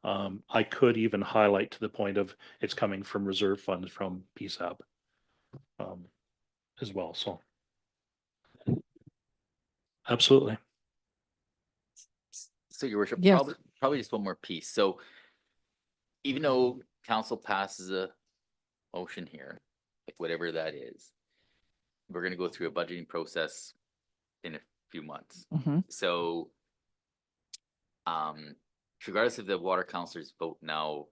I could even highlight to the point of it's coming from reserve funds from PSAB as well. So absolutely. So your worship, Yes. probably just one more piece. So even though council passes a motion here, like whatever that is, we're gonna go through a budgeting process in a few months. Mhm. So regardless if the water councilors vote now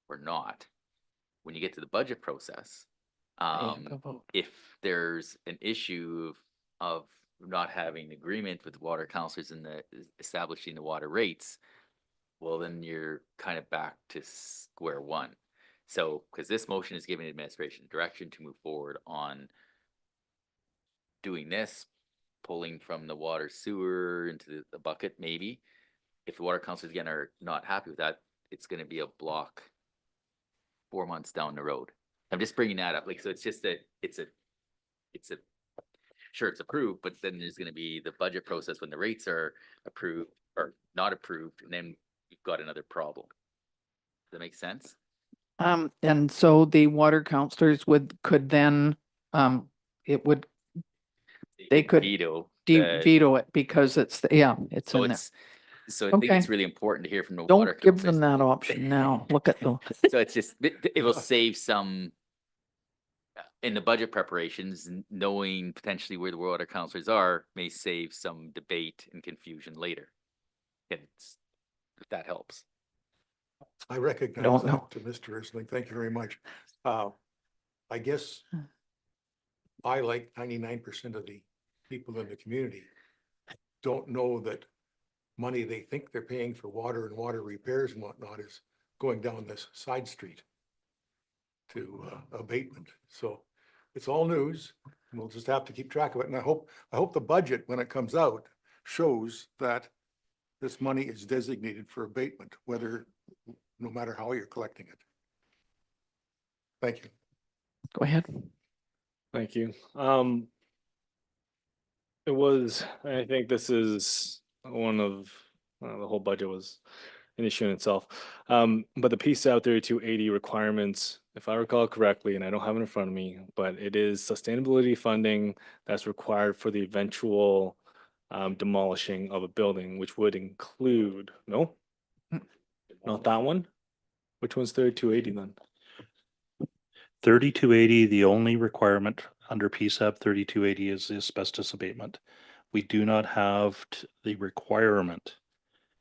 or not, when you get to the budget process, Go vote. if there's an issue of not having agreement with the water councilors in the establishing the water rates, well, then you're kind of back to square one. So, because this motion is giving administration direction to move forward on doing this, pulling from the water sewer into the bucket, maybe. If the water councilors again are not happy with that, it's gonna be a block 4 months down the road. I'm just bringing that up, like, so it's just that it's a, sure, it's approved, but then there's gonna be the budget process when the rates are approved or not approved, and then you've got another problem. Does that make sense? And so the water counselors could then, it would They could Veto. the- veto it because it's in So there. it's, so I think it's Okay. really important to hear from the water. Don't give them councilors. that option now. Look at them. So it's just, it will save some in the budget preparations, knowing potentially where the water councilors are may save some debate and confusion later. It's, if that helps. I recognize Don't know. that to Mr. Isling. Thank you very much. I guess I, like 99% of the people in the community, don't know that money they think they're paying for water and water repairs and whatnot is going down this side street to abatement. So it's all news, and we'll just have to keep track of it. And I hope the budget, when it comes out, shows that this money is designated for abatement, no matter how you're collecting it. Thank you. Go ahead. Thank you. I think this is one of, the whole budget was an issue in itself. But the PSAB 3280 requirements, if I recall correctly, and I don't have it in front of me, but it is sustainability funding that's required for the eventual demolishing of a building, which would include, no? Not that one? Which one's 3280 then? 3280, the only requirement under PSAB 3280 is the asbestos abatement. We do not have the requirement,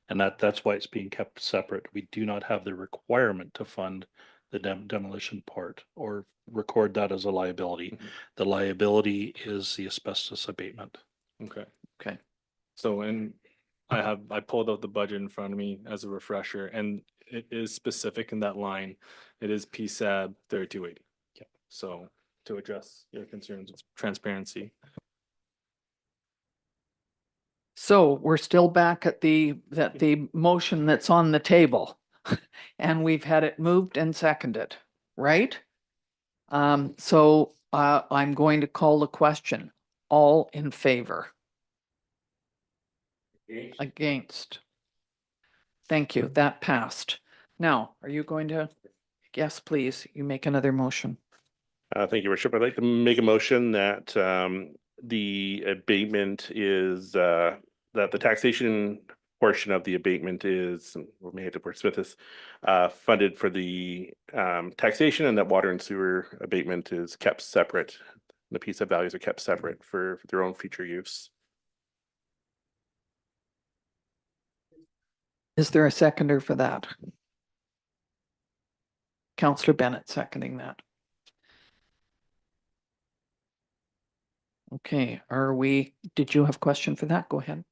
and that's why it's being kept separate. We do not have the requirement to fund the demolition part or record that as a liability. The liability is the asbestos abatement. Okay. Okay. So, and I pulled out the budget in front of me as a refresher, and it is specific in that line. It is PSAB 3280. Yeah. So to address your concerns of transparency. So we're still back at the motion that's on the table. And we've had it moved and seconded, right? So I'm going to call the question. All in favor? Against? Thank you. That passed. Now, are you going to? Yes, please. You make another motion. Thank you, Worship. I'd like to make a motion that the abatement is that the taxation portion of the abatement is, we may have to wordsmith this, funded for the taxation, and that water and sewer abatement is kept separate. The PSAB values are kept separate for their own future use. Is there a seconder for that? Councillor Bennett seconding that. Okay, did you have a question for that? Go ahead.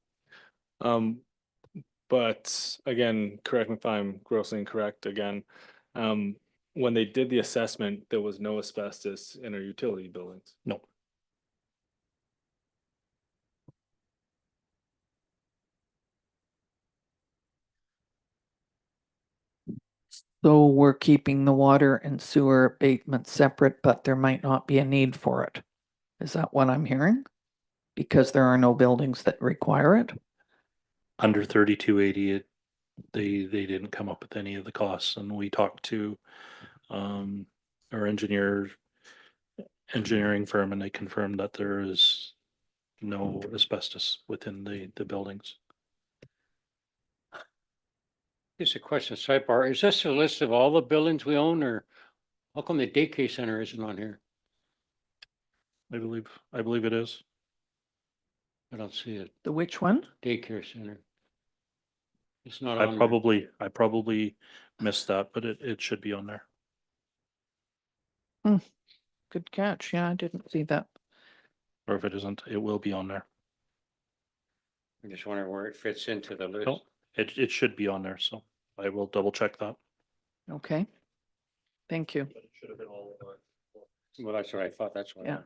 But again, correct me if I'm grossly incorrect again. When they did the assessment, there was no asbestos in our utility buildings. No. So we're keeping the water and sewer abatement separate, but there might not be a need for it. Is that what I'm hearing? Because there are no buildings that require it? Under 3280, they didn't come up with any of the costs, and we talked to our engineering firm, and they confirmed that there is no asbestos within the buildings. Just a question, sidebar. Is this a list of all the buildings we own, or how come the daycare center isn't on here? I believe it is. I don't see it. The which one? Daycare center. It's not I on there. probably missed that, but it should be on there. Good catch. Yeah, I didn't see that. Or if it isn't, it will be on there. I'm just wondering where it fits into the list. No, it should be on there, so I will double check that. Okay. Thank you. Well, that's what I thought. That's what. Yeah.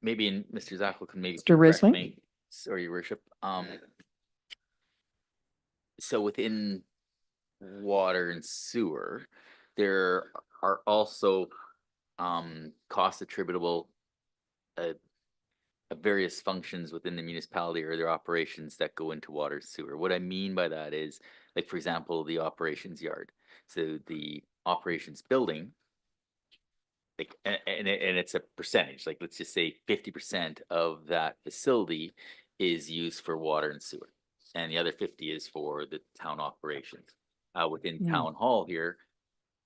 Maybe, and Mr. Zackel can maybe. Mr. correct Risley? me, or your worship, so within water and sewer, there are also costs attributable various functions within the municipality or their operations that go into water sewer. What I mean by that is, like, for example, the operations yard. So the operations building, like, and it's a percentage, like, let's just say 50% of that facility is used for water and sewer. And the other 50 is for the town operations. Within Mm. town hall here,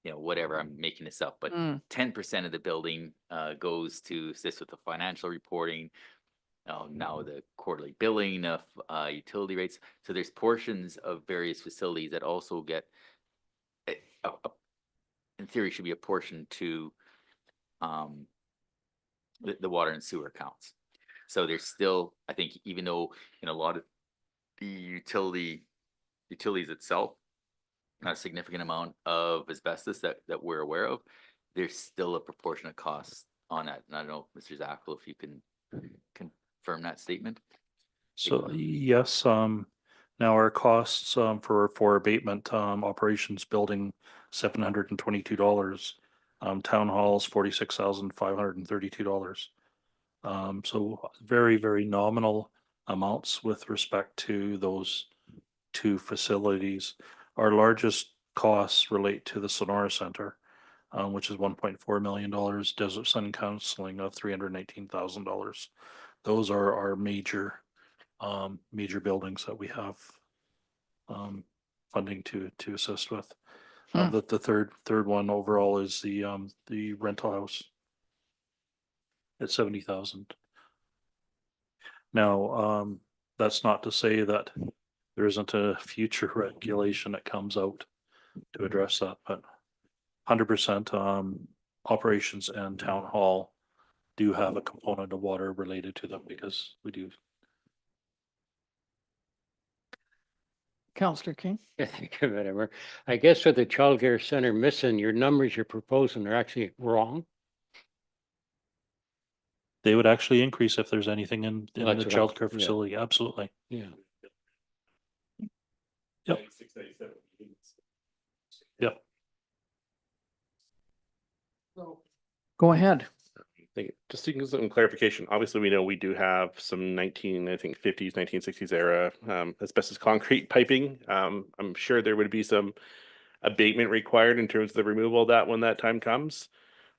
you know, whatever, I'm making this up, but Mm. 10% of the building goes to assist with the financial reporting. Now the quarterly billing of utility rates. So there's portions of various facilities that also get, in theory, should be apportioned to the water and sewer accounts. So there's still, I think, even though in a lot of the utilities itself, not a significant amount of asbestos that we're aware of, there's still a proportionate cost on that. And I don't know, Mr. Zackel, if you can confirm that statement. So yes, now our costs for abatement, operations building $722, town halls $46,532. So very, very nominal amounts with respect to those two facilities. Our largest costs relate to the Sonora Center, which is $1.4 million, Desert Sun Counseling of $318,000. Those are our major buildings that we have funding to assist with. Hmm. The third one overall is the rental house at 70,000. Now, that's not to say that there isn't a future regulation that comes out to address that, but 100% operations and town hall do have a component of water related to them because we do. Counselor King? Yeah, thank you, Madam Mayor. I guess with the childcare center missing, your numbers you're proposing are actually wrong. They would actually increase if there's anything in Well, the that's what I'm- childcare yeah. facility. Absolutely. Yeah. Yep. Yep. Go ahead. Just to give some clarification, obviously we know we do have some 1950s, 1960s era asbestos concrete piping. I'm sure there would be some abatement required in terms of the removal of that when that time comes.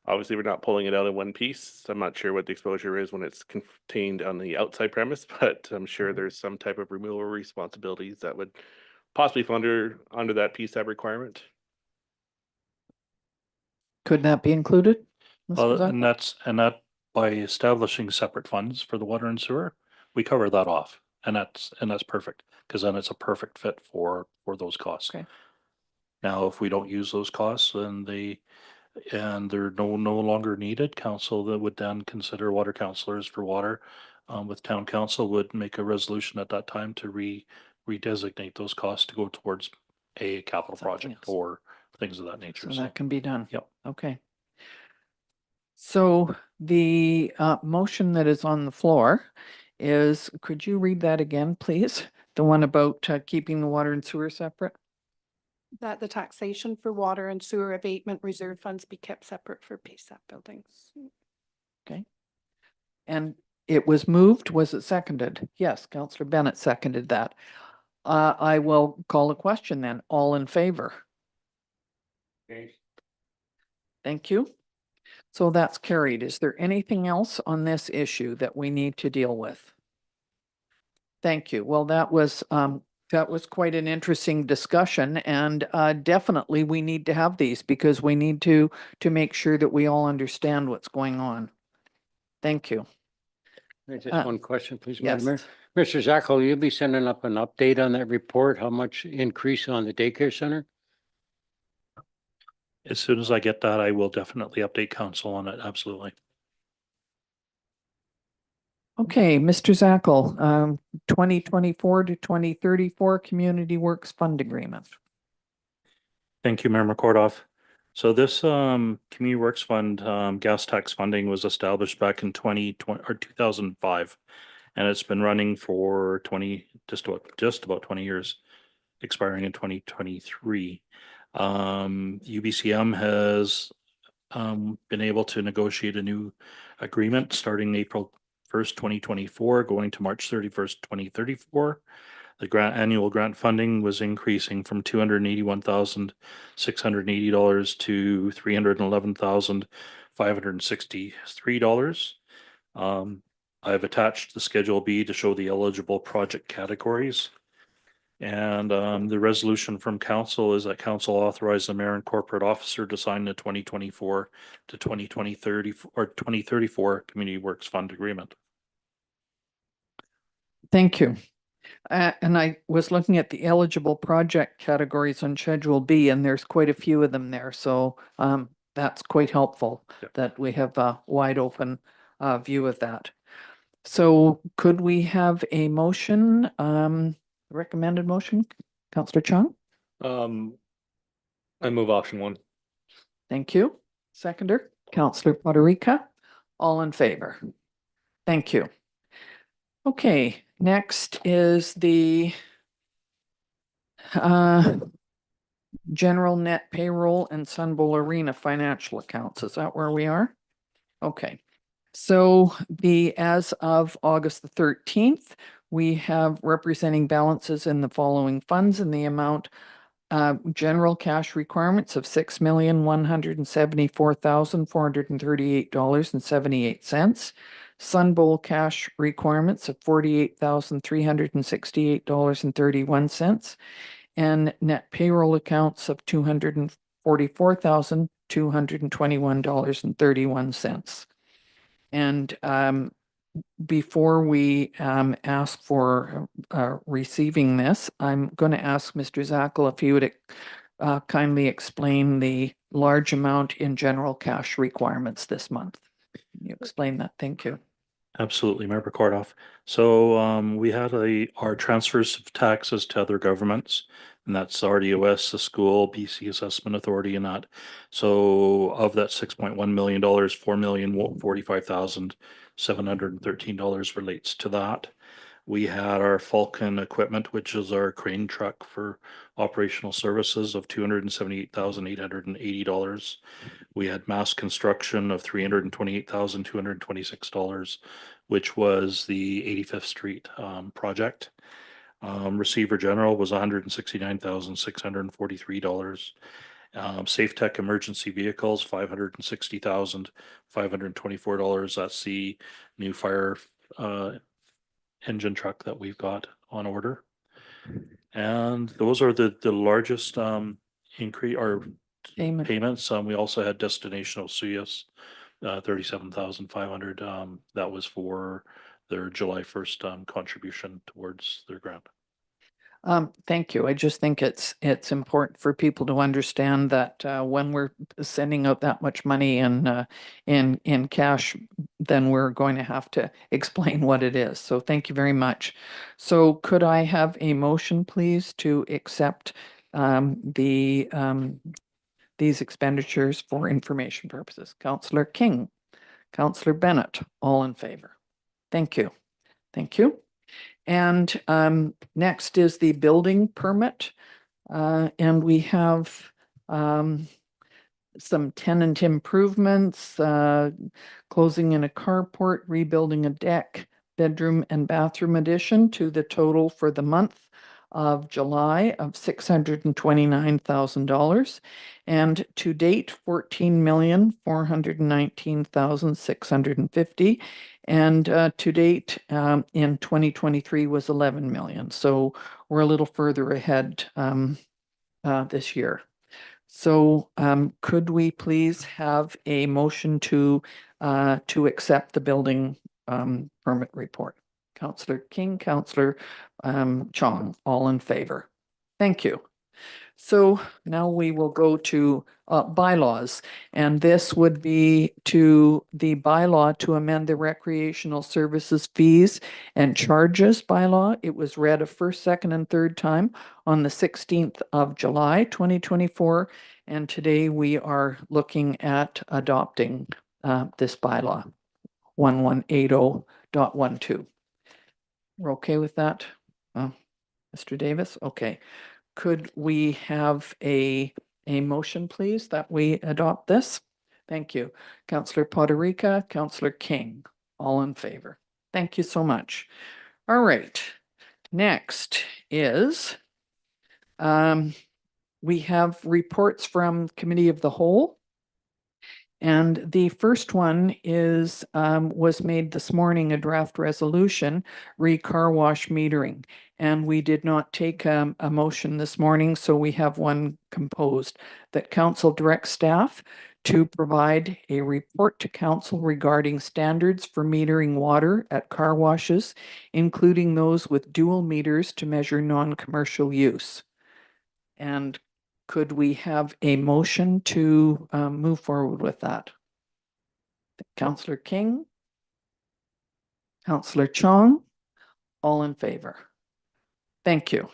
Obviously, we're not pulling it out in one piece. I'm not sure what the exposure is when it's contained on the outside premise, but I'm sure there's some type of removal responsibilities that would possibly fall under that PSAB requirement. Could that be included? Mr. Well, and Zucker? that by establishing separate funds for the water and sewer, we cover that off, and that's perfect because then it's a perfect fit for those costs. Okay. Now, if we don't use those costs, then they're no longer needed. Council that would then consider water counselors for water, with town council would make a resolution at that time to redesignate those costs to go towards a capital Something project else. or things of that nature. So that can be done. Yep. Okay. So the motion that is on the floor is, could you read that again, please? The one about keeping the water and sewer separate? That the taxation for water and sewer abatement reserve funds be kept separate for PSAP buildings. Okay. And it was moved, was it seconded? Yes, Councillor Bennett seconded that. I will call a question then. All in favor? Thank you. So that's carried. Is there anything else on this issue that we need to deal with? Thank you. Well, that was quite an interesting discussion, and definitely we need to have these because we need to make sure that we all understand what's going on. Thank you. Just one question, please, Madam Mayor. Yes. Mr. Zackel, will you be sending up an update on that report? How much increase on the daycare center? As soon as I get that, I will definitely update council on it. Absolutely. Okay, Mr. Zackel, 2024 to 2034 Community Works Fund Agreement. Thank you, Mayor McCordoff. So this Community Works Fund gas tax funding was established back in 2005, and it's been running for just about 20 years, expiring in 2023. UBCM has been able to negotiate a new agreement starting April 1st, 2024, going to March 31st, 2034. The annual grant funding was increasing from $281,680 to $311,563. I've attached the Schedule B to show the eligible project categories. And the resolution from council is that council authorized the mayor and corporate officer to sign the 2024 to 2034 Community Works Fund Agreement. Thank you. And I was looking at the eligible project categories on Schedule B, and there's quite a few of them there. So that's quite helpful that we have a wide open view of that. So could we have a motion, recommended motion? Councillor Chung? I move option 1. Thank you. Seconder, Councillor Poderica. All in favor? Thank you. Okay, next is the general net payroll and Sun Bowl Arena financial accounts. Is that where we are? Okay. So as of August the 13th, we have representing balances in the following funds in the amount general cash requirements of $6,174,438.78. Sun Bowl cash requirements of $48,368.31. And net payroll accounts of $244,221.31. And before we ask for receiving this, I'm going to ask Mr. Zackel if he would kindly explain the large amount in general cash requirements this month. Can you explain that? Thank you. Absolutely, Member Kordoff. So we had our transfers of taxes to other governments, and that's RDOS, the school, BC Assessment Authority, and that. So of that $6.1 million, $4,045,713 relates to that. We had our Falcon equipment, which is our crane truck for operational services of $278,880. We had mass construction of $328,226, which was the 85th Street project. Receiver General was $169,643. Safe Tech Emergency Vehicles, $560,524. That's the new fire engine truck that we've got on order. And those are the largest increase or Payment. payments. We also had Destination Osuyas, 37,500. That was for their July 1st contribution towards their grant. Thank you. I just think it's important for people to understand that when we're sending out that much money in cash, then we're going to have to explain what it is. So thank you very much. So could I have a motion, please, to accept these expenditures for information purposes? Councillor King, Councillor Bennett, all in favor. Thank you. Thank you. And next is the building permit. And we have some tenant improvements, closing in a carport, rebuilding a deck, bedroom and bathroom addition to the total for the month of July of $629,000. And to date, $14,419,650. And to date in 2023 was 11 million. So we're a little further ahead this year. So could we please have a motion to accept the building permit report? Councillor King, Councillor Chong, all in favor. Thank you. So now we will go to bylaws, and this would be to the bylaw to amend the recreational services fees and charges bylaw. It was read a first, second, and third time on the 16th of July, 2024, and today we are looking at adopting this bylaw, 1180.12. We're okay with that, Mr. Davis? Okay. Could we have a motion, please, that we adopt this? Thank you. Councillor Poderica, Councillor King, all in favor. Thank you so much. All right. Next is we have reports from Committee of the Whole. And the first one is was made this morning, a draft resolution car wash metering. And we did not take a motion this morning, so we have one composed that council directs staff to provide a report to council regarding standards for metering water at car washes, including those with dual meters to measure non-commercial use. And could we have a motion to move forward with that? Councillor King, Councillor Chong, all in favor. Thank you.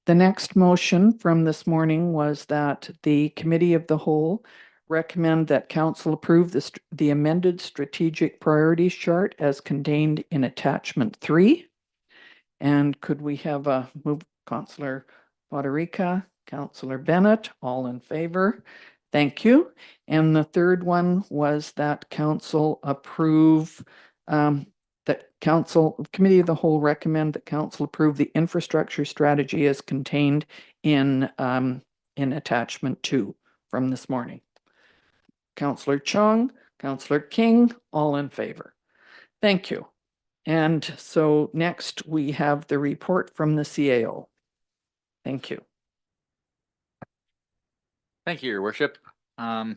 The next motion from this morning was that the Committee of the Whole recommend that council approve the amended strategic priorities chart as contained in attachment 3. And could we have a move? Councillor Poderica, Councillor Bennett, all in favor. Thank you. And the third one was that council approve that committee of the whole recommend that council approve the infrastructure strategy as contained in attachment 2 from this morning. Councillor Chung, Councillor King, all in favor. Thank you. And so next we have the report from the CAO. Thank you. Thank you, Your Worship. Yeah,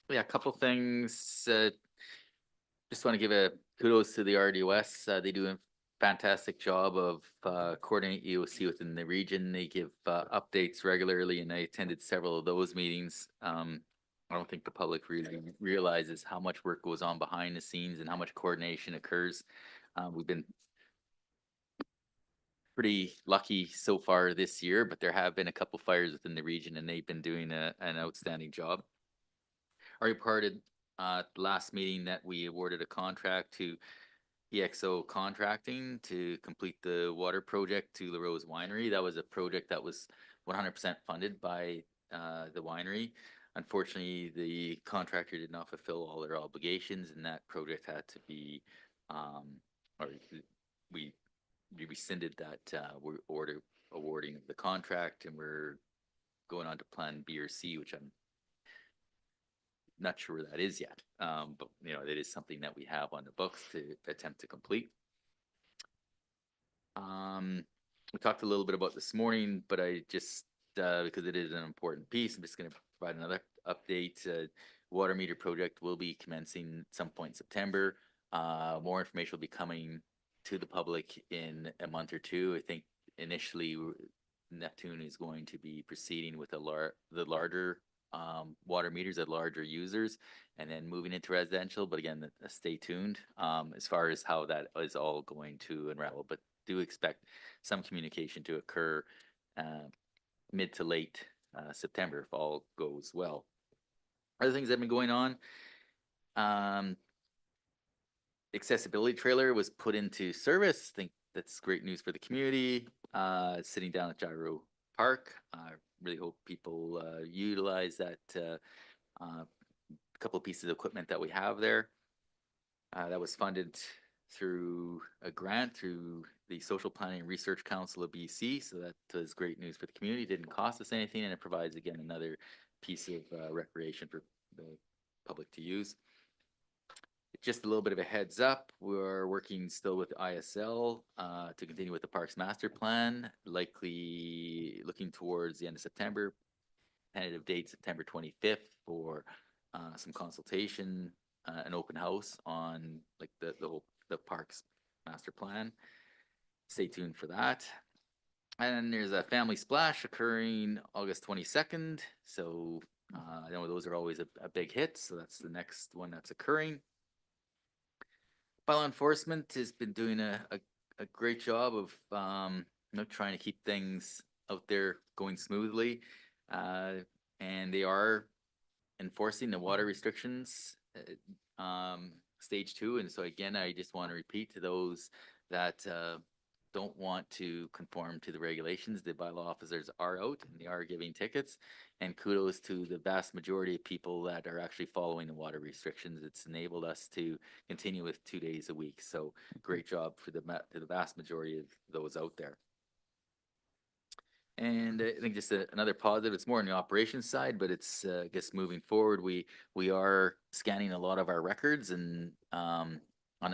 a couple things. Just want to give a kudos to the RDOS. They do a fantastic job of coordinating EOC within the region. They give updates regularly, and I attended several of those meetings. I don't think the public really realizes how much work goes on behind the scenes and how much coordination occurs. We've been pretty lucky so far this year, but there have been a couple fires within the region, and they've been doing an outstanding job. I reported last meeting that we awarded a contract to EXO Contracting to complete the water project to La Rose Winery. That was a project that was 100% funded by the winery. Unfortunately, the contractor did not fulfill all their obligations, and that project had to be, or we rescinded that awarding of the contract, and we're going on to Plan B or C, which I'm not sure where that is yet. But you know, it is something that we have on the books to attempt to complete. We talked a little bit about this morning, but I just because it is an important piece, I'm just going to provide another update. Water meter project will be commencing at some point in September. More information will be coming to the public in a month or two. I think initially Neptune is going to be proceeding with the larger water meters at larger users, and then moving into residential. But again, stay tuned as far as how that is all going to unravel. But do expect some communication to occur mid to late September if all goes well. Other things that have been going on. Accessibility trailer was put into service. I think that's great news for the community. Sitting down at Gyro Park. Really hope people utilize that couple of pieces of equipment that we have there. That was funded through a grant through the Social Planning and Research Council of BC. So that was great news for the community. It didn't cost us anything, and it provides, again, another piece of recreation for the public to use. Just a little bit of a heads up, we're working still with ISL to continue with the Parks Master Plan, likely looking towards the end of September. Tentative date September 25th for some consultation, an open house on like the Parks Master Plan. Stay tuned for that. And there's a family splash occurring August 22nd. So I know those are always a big hit. So that's the next one that's occurring. Bylaw enforcement has been doing a great job of trying to keep things out there going smoothly, and they are enforcing the water restrictions stage 2. And so again, I just want to repeat to those that don't want to conform to the regulations, the bylaw officers are out and they are giving tickets, and kudos to the vast majority of people that are actually following the water restrictions. It's enabled us to continue with 2 days a week. So great job for the vast majority of those out there. And I think just another positive, it's more on the operations side, but it's I guess moving forward, we are scanning a lot of our records, and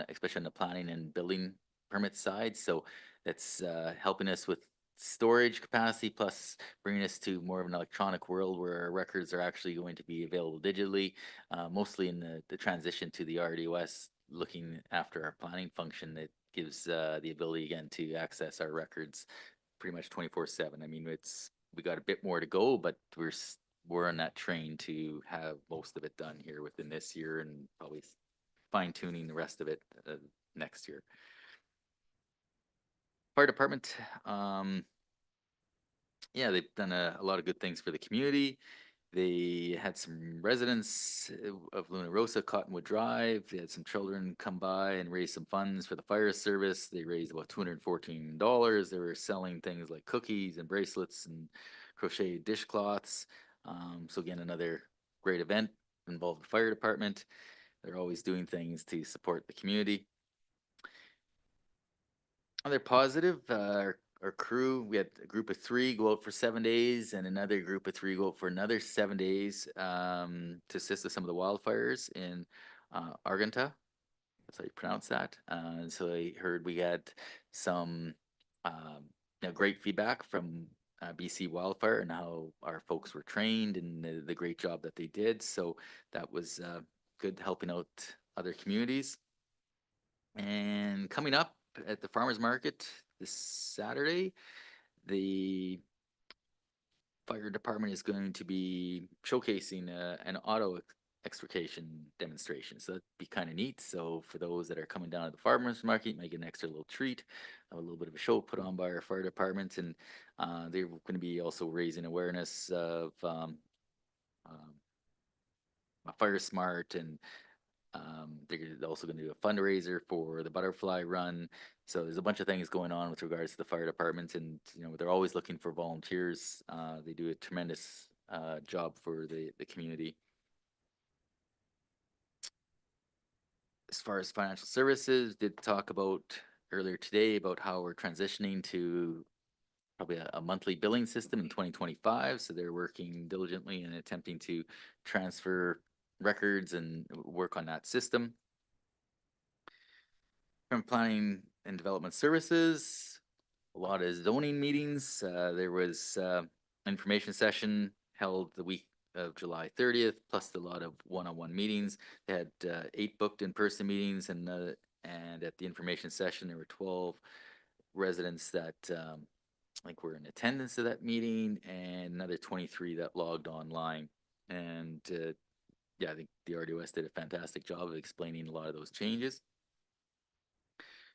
especially on the planning and building permit side. So that's helping us with storage capacity, plus bringing us to more of an electronic world where our records are actually going to be available digitally, mostly in the transition to the RDOS looking after our planning function. That gives the ability again to access our records pretty much 24/7. I mean, we got a bit more to go, but we're on that train to have most of it done here within this year, and probably fine tuning the rest of it next year. Fire department, yeah, they've done a lot of good things for the community. They had some residents of Luna Rosa, Cottonwood Drive. They had some children come by and raise some funds for the fire service. They raised about $214. They were selling things like cookies and bracelets and crocheted dishcloths. So again, another great event involved the fire department. They're always doing things to support the community. They're positive. Our crew, we had a group of 3 go out for 7 days and another group of 3 go out for another 7 days to assist with some of the wildfires in Argenta. That's how you pronounce that. And so I heard we had some great feedback from BC Wildfire and how our folks were trained and the great job that they did. So that was good helping out other communities. And coming up at the farmers market this Saturday, the fire department is going to be showcasing an auto extrication demonstration. So that'd be kind of neat. So for those that are coming down to the farmers market, you might get an extra little treat, a little bit of a show put on by our fire department. And they're going to be also raising awareness of Fire Smart, and they're also going to do a fundraiser for the butterfly run. So there's a bunch of things going on with regards to the fire departments, and they're always looking for volunteers. They do a tremendous job for the community. As far as financial services, did talk about earlier today about how we're transitioning to probably a monthly billing system in 2025. So they're working diligently and attempting to transfer records and work on that system. From planning and development services, a lot of zoning meetings. There was information session held the week of July 30th, plus a lot of one-on-one meetings. They had 8 booked in-person meetings, and at the information session, there were 12 residents that were in attendance to that meeting, and another 23 that logged online. And I think the RDOS did a fantastic job of explaining a lot of those changes.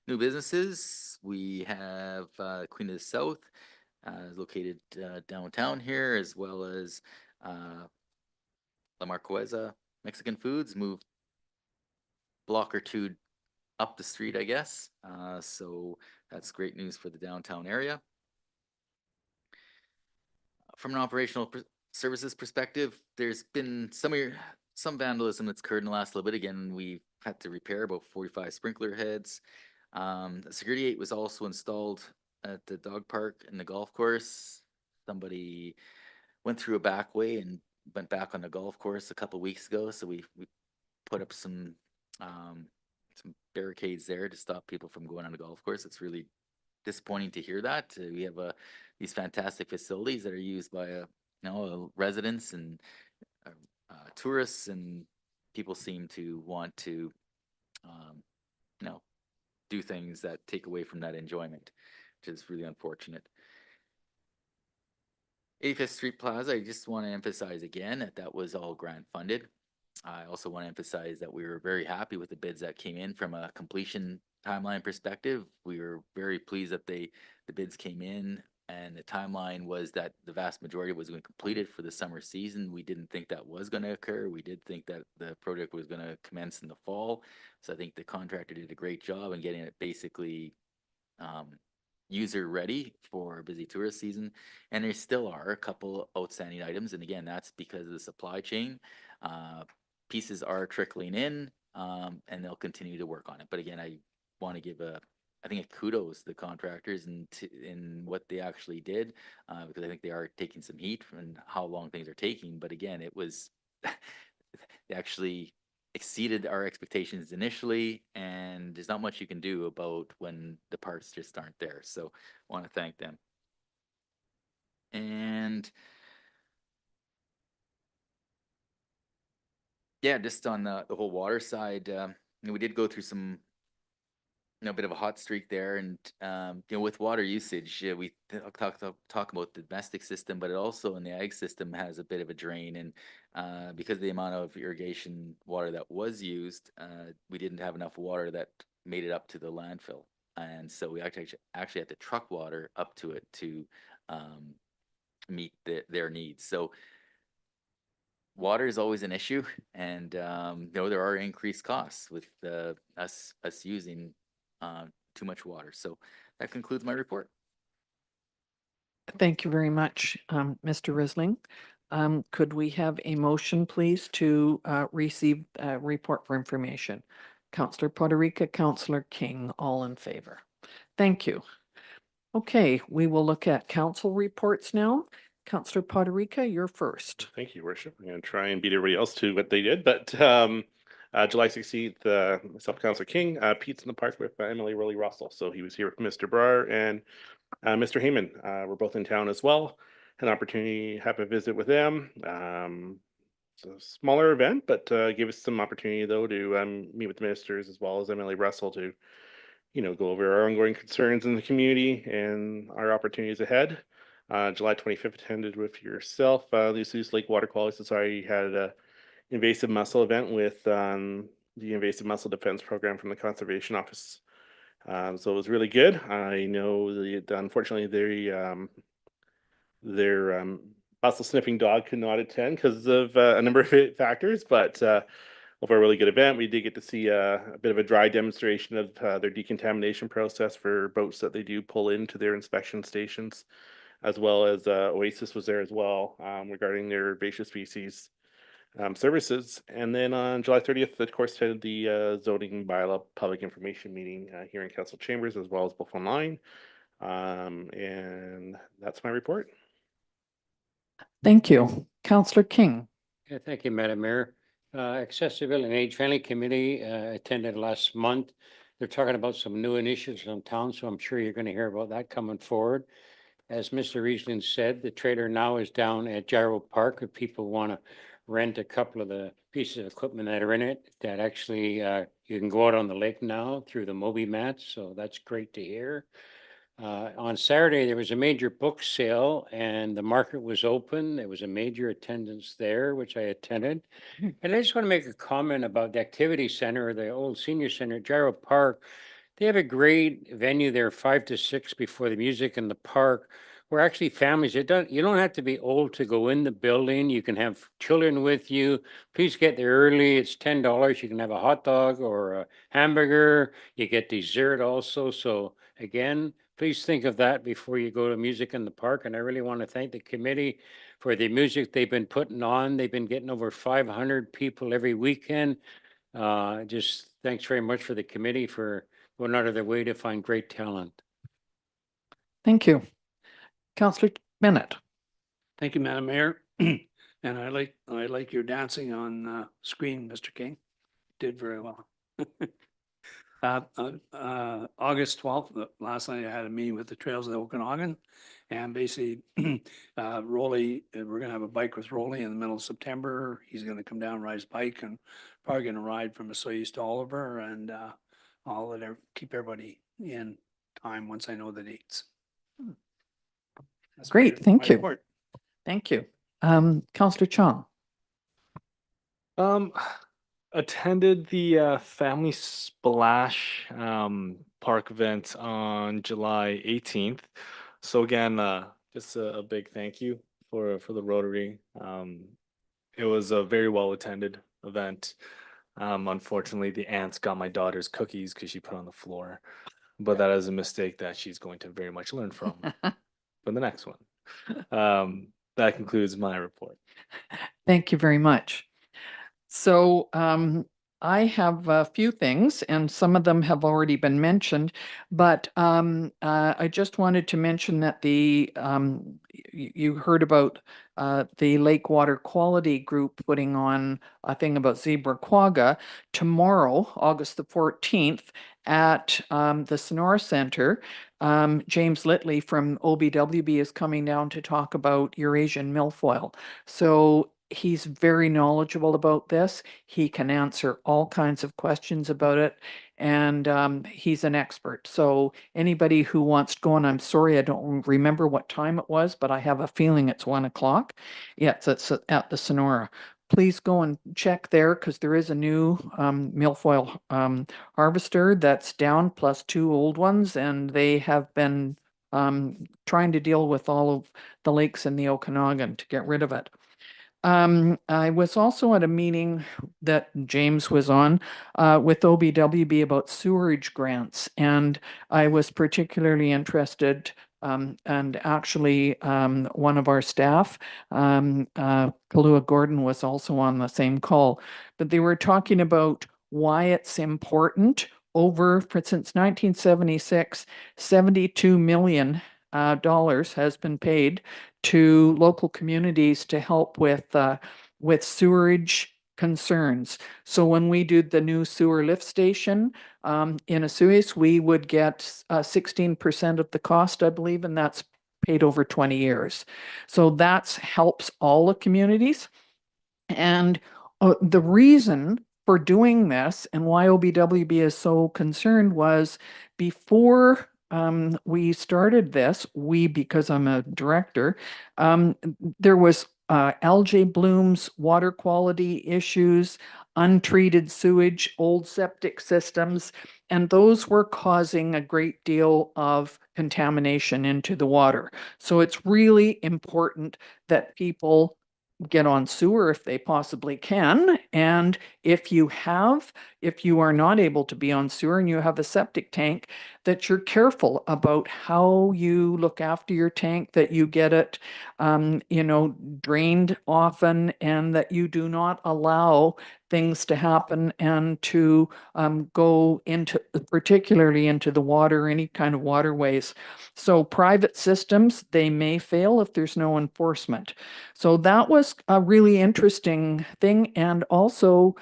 New businesses, we have Queen of the South, located downtown here, as well as La Marquesa Mexican Foods, moved block or 2 up the street, I guess. So that's great news for the downtown area. From an operational services perspective, there's been some vandalism that's occurred in the last little bit. Again, we've had to repair about 45 sprinkler heads. The security gate was also installed at the dog park and the golf course. Somebody went through a back way and went back on the golf course a couple weeks ago. So we put up some barricades there to stop people from going on the golf course. It's really disappointing to hear that. We have these fantastic facilities that are used by residents and tourists, and people seem to want to do things that take away from that enjoyment, which is really unfortunate. 85th Street Plaza, I just want to emphasize again that was all grant funded. I also want to emphasize that we were very happy with the bids that came in from a completion timeline perspective. We were very pleased that the bids came in, and the timeline was that the vast majority was going to complete it for the summer season. We didn't think that was going to occur. We did think that the project was going to commence in the fall. So I think the contractor did a great job in getting it basically user ready for a busy tourist season. And there still are a couple outstanding items. And again, that's because of the supply chain. Pieces are trickling in, and they'll continue to work on it. But again, I want to give a kudos to the contractors in what they actually did, because I think they are taking some heat from how long things are taking. But again, it was they actually exceeded our expectations initially, and there's not much you can do about when the parts just aren't there. So I want to thank them. And yeah, just on the whole water side, we did go through some bit of a hot streak there, and with water usage, we talk about the domestic system, but it also in the ag system has a bit of a drain, and because of the amount of irrigation water that was used, we didn't have enough water that made it up to the landfill, and so we actually had to truck water up to it to meet their needs. So water is always an issue, and there are increased costs with us using too much water. So that concludes my report. Thank you very much, Mr. Risling. Could we have a motion, please, to receive a report for information? Councillor Poderica, Councillor King, all in favor. Thank you. Okay, we will look at council reports now. Councillor Poderica, you're first. Thank you, Worship. I'm gonna try and beat everybody else to what they did, but July 16th, myself, Councillor King, Pete's in the park with Emily Rowley Russell. So he was here with Mr. Brar and Mr. Heyman. We're both in town as well. An opportunity to have a visit with them. It's a smaller event, but gave us some opportunity though to meet with the ministers as well as Emily Russell to, go over our ongoing concerns in the community and our opportunities ahead. July 25th, attended with yourself. Luce Lake Water Quality Society had a invasive mussel event with the Invasive Mussel Defense Program from the Conservation Office. So it was really good. I know that unfortunately their mussel sniffing dog could not attend because of a number of factors, but over a really good event, we did get to see a bit of a dry demonstration of their decontamination process for boats that they do pull into their inspection stations, as well as Oasis was there as well regarding their invasive species services. And then on July 30th, of course, attended the zoning bylaw public information meeting here in council chambers, as well as both online. And that's my report. Thank you. Councillor King. Yeah, thank you, Madam Mayor. Accessibility and Age Friendly Committee attended last month. They're talking about some new initiatives in town, so I'm sure you're going to hear about that coming forward. As Mr. Riesling said, the trailer now is down at Gyro Park. If people want to rent a couple of the pieces of equipment that are in it, that actually you can go out on the lake now through the Moby mats, so that's great to hear. On Saturday, there was a major book sale and the market was open. There was a major attendance there, which I attended. And I just want to make a comment about the activity center, or the old senior center at Gyro Park. They have a great venue there, 5 to 6 before the music in the park, where actually families, you don't have to be old to go in the building. You can have children with you. Please get there early. It's $10. You can have a hot dog or a hamburger. You get dessert also. So again, please think of that before you go to music in the park. And I really want to thank the committee for the music they've been putting on. They've been getting over 500 people every weekend. Just thanks very much for the committee for going out of their way to find great talent. Thank you. Councillor Bennett. Thank you, Madam Mayor. And I like your dancing on screen, Mr. King. Did very well. August 12th, last night I had a meeting with the Trails of the Okanagan, and basically Rolly, we're gonna have a bike with Rolly in the middle of September. He's gonna come down, ride his bike, and probably gonna ride from Osoyoos to Oliver, and I'll keep everybody in time once I know the dates. That's Great, my thank you. report. Thank you. Councillor Chong. Attended the Family Splash park event on July 18th. So again, just a big thank you for the Rotary. It was a very well attended event. Unfortunately, the ants got my daughter's cookies because she put on the floor, but that is a mistake that she's going to very much learn from for the next one. That concludes my report. Thank you very much. So I have a few things, and some of them have already been mentioned, but I just wanted to mention that you heard about the Lake Water Quality Group putting on a thing about zebra quagga tomorrow, August the 14th, at the Sonora Center. James Litley from OBWB is coming down to talk about Eurasian milfoil. So he's very knowledgeable about this. He can answer all kinds of questions about it, and he's an expert. So anybody who wants to go, and I'm sorry, I don't remember what time it was, but I have a feeling it's 1 o'clock. Yeah, it's at the Sonora. Please go and check there, because there is a new milfoil harvester that's down, plus 2 old ones, and they have been trying to deal with all of the lakes in the Okanagan to get rid of it. I was also at a meeting that James was on with OBWB about sewerage grants, and I was particularly interested, and actually one of our staff, Kalua Gordon, was also on the same call, but they were talking about why it's important, since 1976, $72 million dollars has been paid to local communities to help with sewerage concerns. So when we do the new sewer lift station in Osoyoos, we would get 16% of the cost, I believe, and that's paid over 20 years. So that's helps all the communities. And the reason for doing this and why OBWB is so concerned was before we started this, because I'm a director, there was algae blooms, water quality issues, untreated sewage, old septic systems, and those were causing a great deal of contamination into the water. So it's really important that people get on sewer if they possibly can. And if you are not able to be on sewer and you have a septic tank, that you're careful about how you look after your tank, that you get it, drained often, and that you do not allow things to happen and to go into, particularly into the water, any kind of waterways. So private systems, they may fail if there's no enforcement. So that was a really interesting thing. And also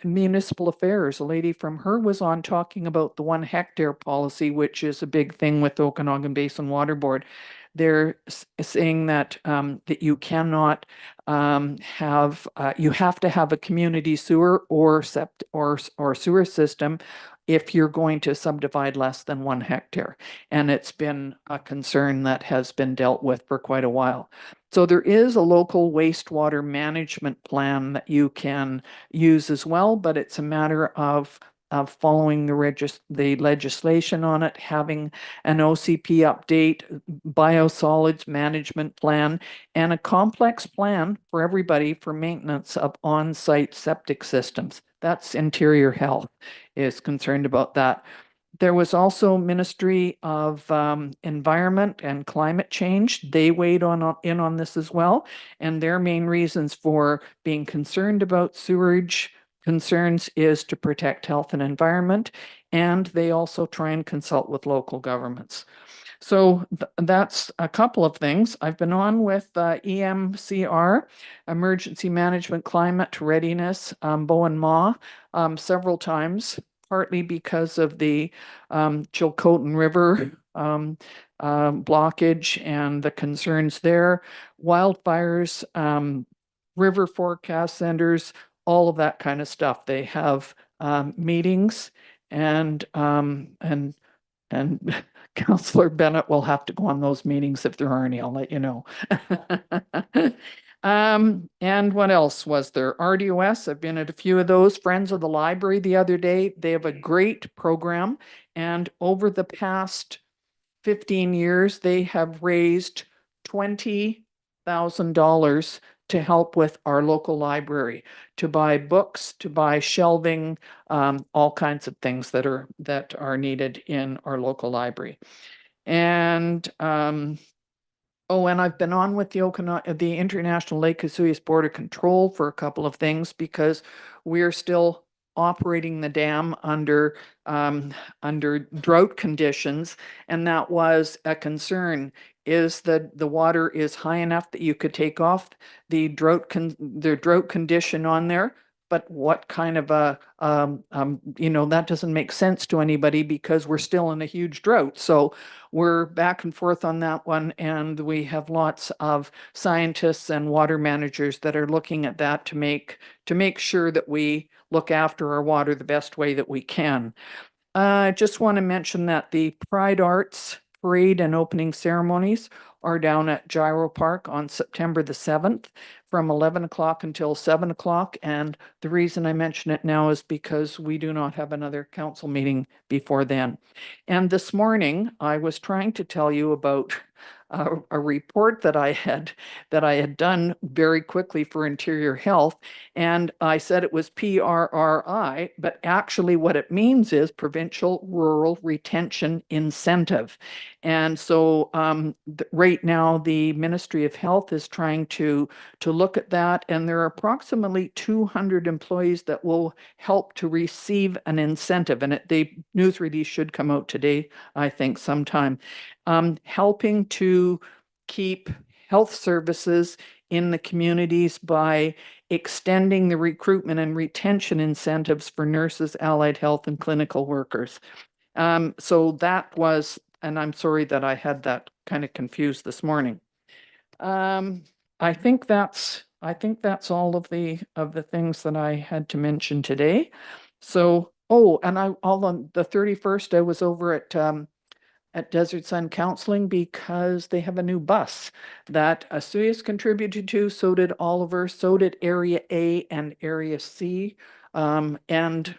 municipal affairs, a lady from her was on talking about the 1 hectare policy, which is a big thing with Okanagan Basin Water Board. They're saying that that you cannot you have to have a community sewer or sewer system if you're going to subdivide less than 1 hectare. And it's been a concern that has been dealt with for quite a while. So there is a local wastewater management plan that you can use as well, but it's a matter of following the legislation on it, having an OCP update, biosolids management plan, and a complex plan for everybody for maintenance of on-site septic systems. That's Interior Health is concerned about that. There was also Ministry of Environment and Climate Change. They weighed in on this as well. And their main reasons for being concerned about sewerage concerns is to protect health and environment. And they also try and consult with local governments. So that's a couple of things. I've been on with EMCR, Emergency Management Climate Readiness, Bowen Ma, several times, partly because of the Chilcotin River blockage and the concerns there, wildfires, river forecast centers, all of that kind of stuff. They have meetings and Councillor Bennett will have to go on those meetings if there are any, I'll let you know. And what else was there? RDOS, I've been at a few of those. Friends of the Library the other day, they have a great program. And over the past 15 years, they have raised $20,000 to help with our local library, to buy books, to buy shelving, all kinds of things that are needed in our local library. And and I've been on with the International Lake Osoyoos Board of Control for a couple of things because we're still operating the dam under drought conditions, and that was a concern. Is that the water is high enough that you could take off the drought condition on there? But what kind of that doesn't make sense to anybody because we're still in a huge drought. So we're back and forth on that one, and we have lots of scientists and water managers that are looking at that to make sure that we look after our water the best way that we can. I just want to mention that the Pride Arts Parade and opening ceremonies are down at Gyro Park on September the 7th from 11 o'clock until 7 o'clock. And the reason I mention it now is because we do not have another council meeting before then. And this morning, I was trying to tell you about a report that I had done very quickly for Interior Health. And I said it was PRRI, but actually what it means is Provincial Rural Retention Incentive. And so right now, the Ministry of Health is trying to look at that, and there are approximately 200 employees that will help to receive an incentive. And the news release should come out today, I think, sometime, helping to keep health services in the communities by extending the recruitment and retention incentives for nurses, allied health, and clinical workers. So that was, and I'm sorry that I had that kind of confused this morning. I think that's all of the things that I had to mention today. So, oh, and on the 31st, I was over at Desert Sun Counseling because they have a new bus that Asuyas contributed to, so did Oliver, so did Area A and Area C, and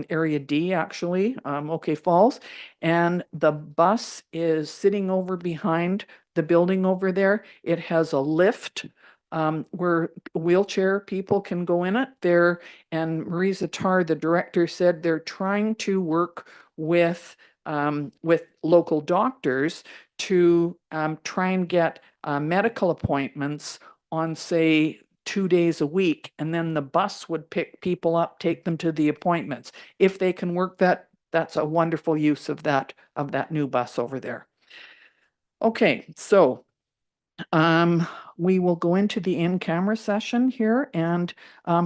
Area D, actually, OK Falls. And the bus is sitting over behind the building over there. It has a lift where wheelchair people can go in it there. And Marie Zatar, the director, said they're trying to work with local doctors to try and get medical appointments on, say, 2 days a week, and then the bus would pick people up, take them to the appointments. If they can work that, that's a wonderful use of that new bus over there. Okay, so we will go into the in-camera session here, and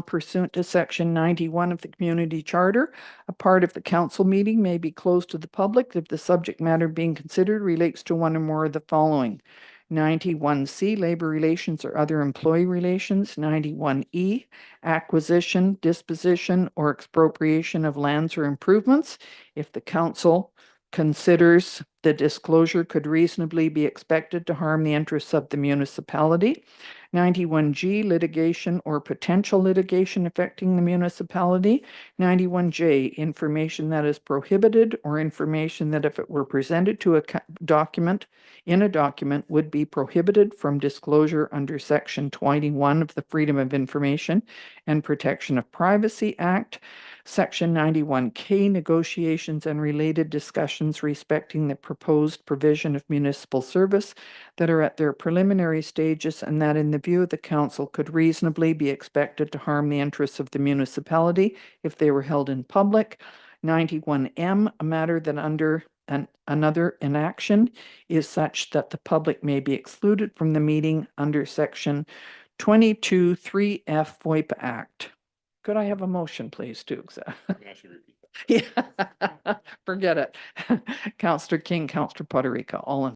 pursuant to section 91 of the Community Charter, a part of the council meeting may be closed to the public if the subject matter being considered relates to one or more of the following: 91C, labor relations or other employee relations; 91E, acquisition, disposition, or expropriation of lands or improvements. If the council considers the disclosure could reasonably be expected to harm the interests of the municipality. 91G, litigation or potential litigation affecting the municipality. 91J, information that is prohibited or information that if it were presented to a document would be prohibited from disclosure under section 21 of the Freedom of Information and Protection of Privacy Act. Section 91K, negotiations and related discussions respecting the proposed provision of municipal service that are at their preliminary stages and that in the view of the council could reasonably be expected to harm the interests of the municipality if they were held in public. 91M, a matter that under another inaction is such that the public may be excluded from the meeting under section 22(3)(f) VoIPA Act. Could I have a motion, please, to accept? Yeah, forget it. Councillor King, Councillor Poderica, all in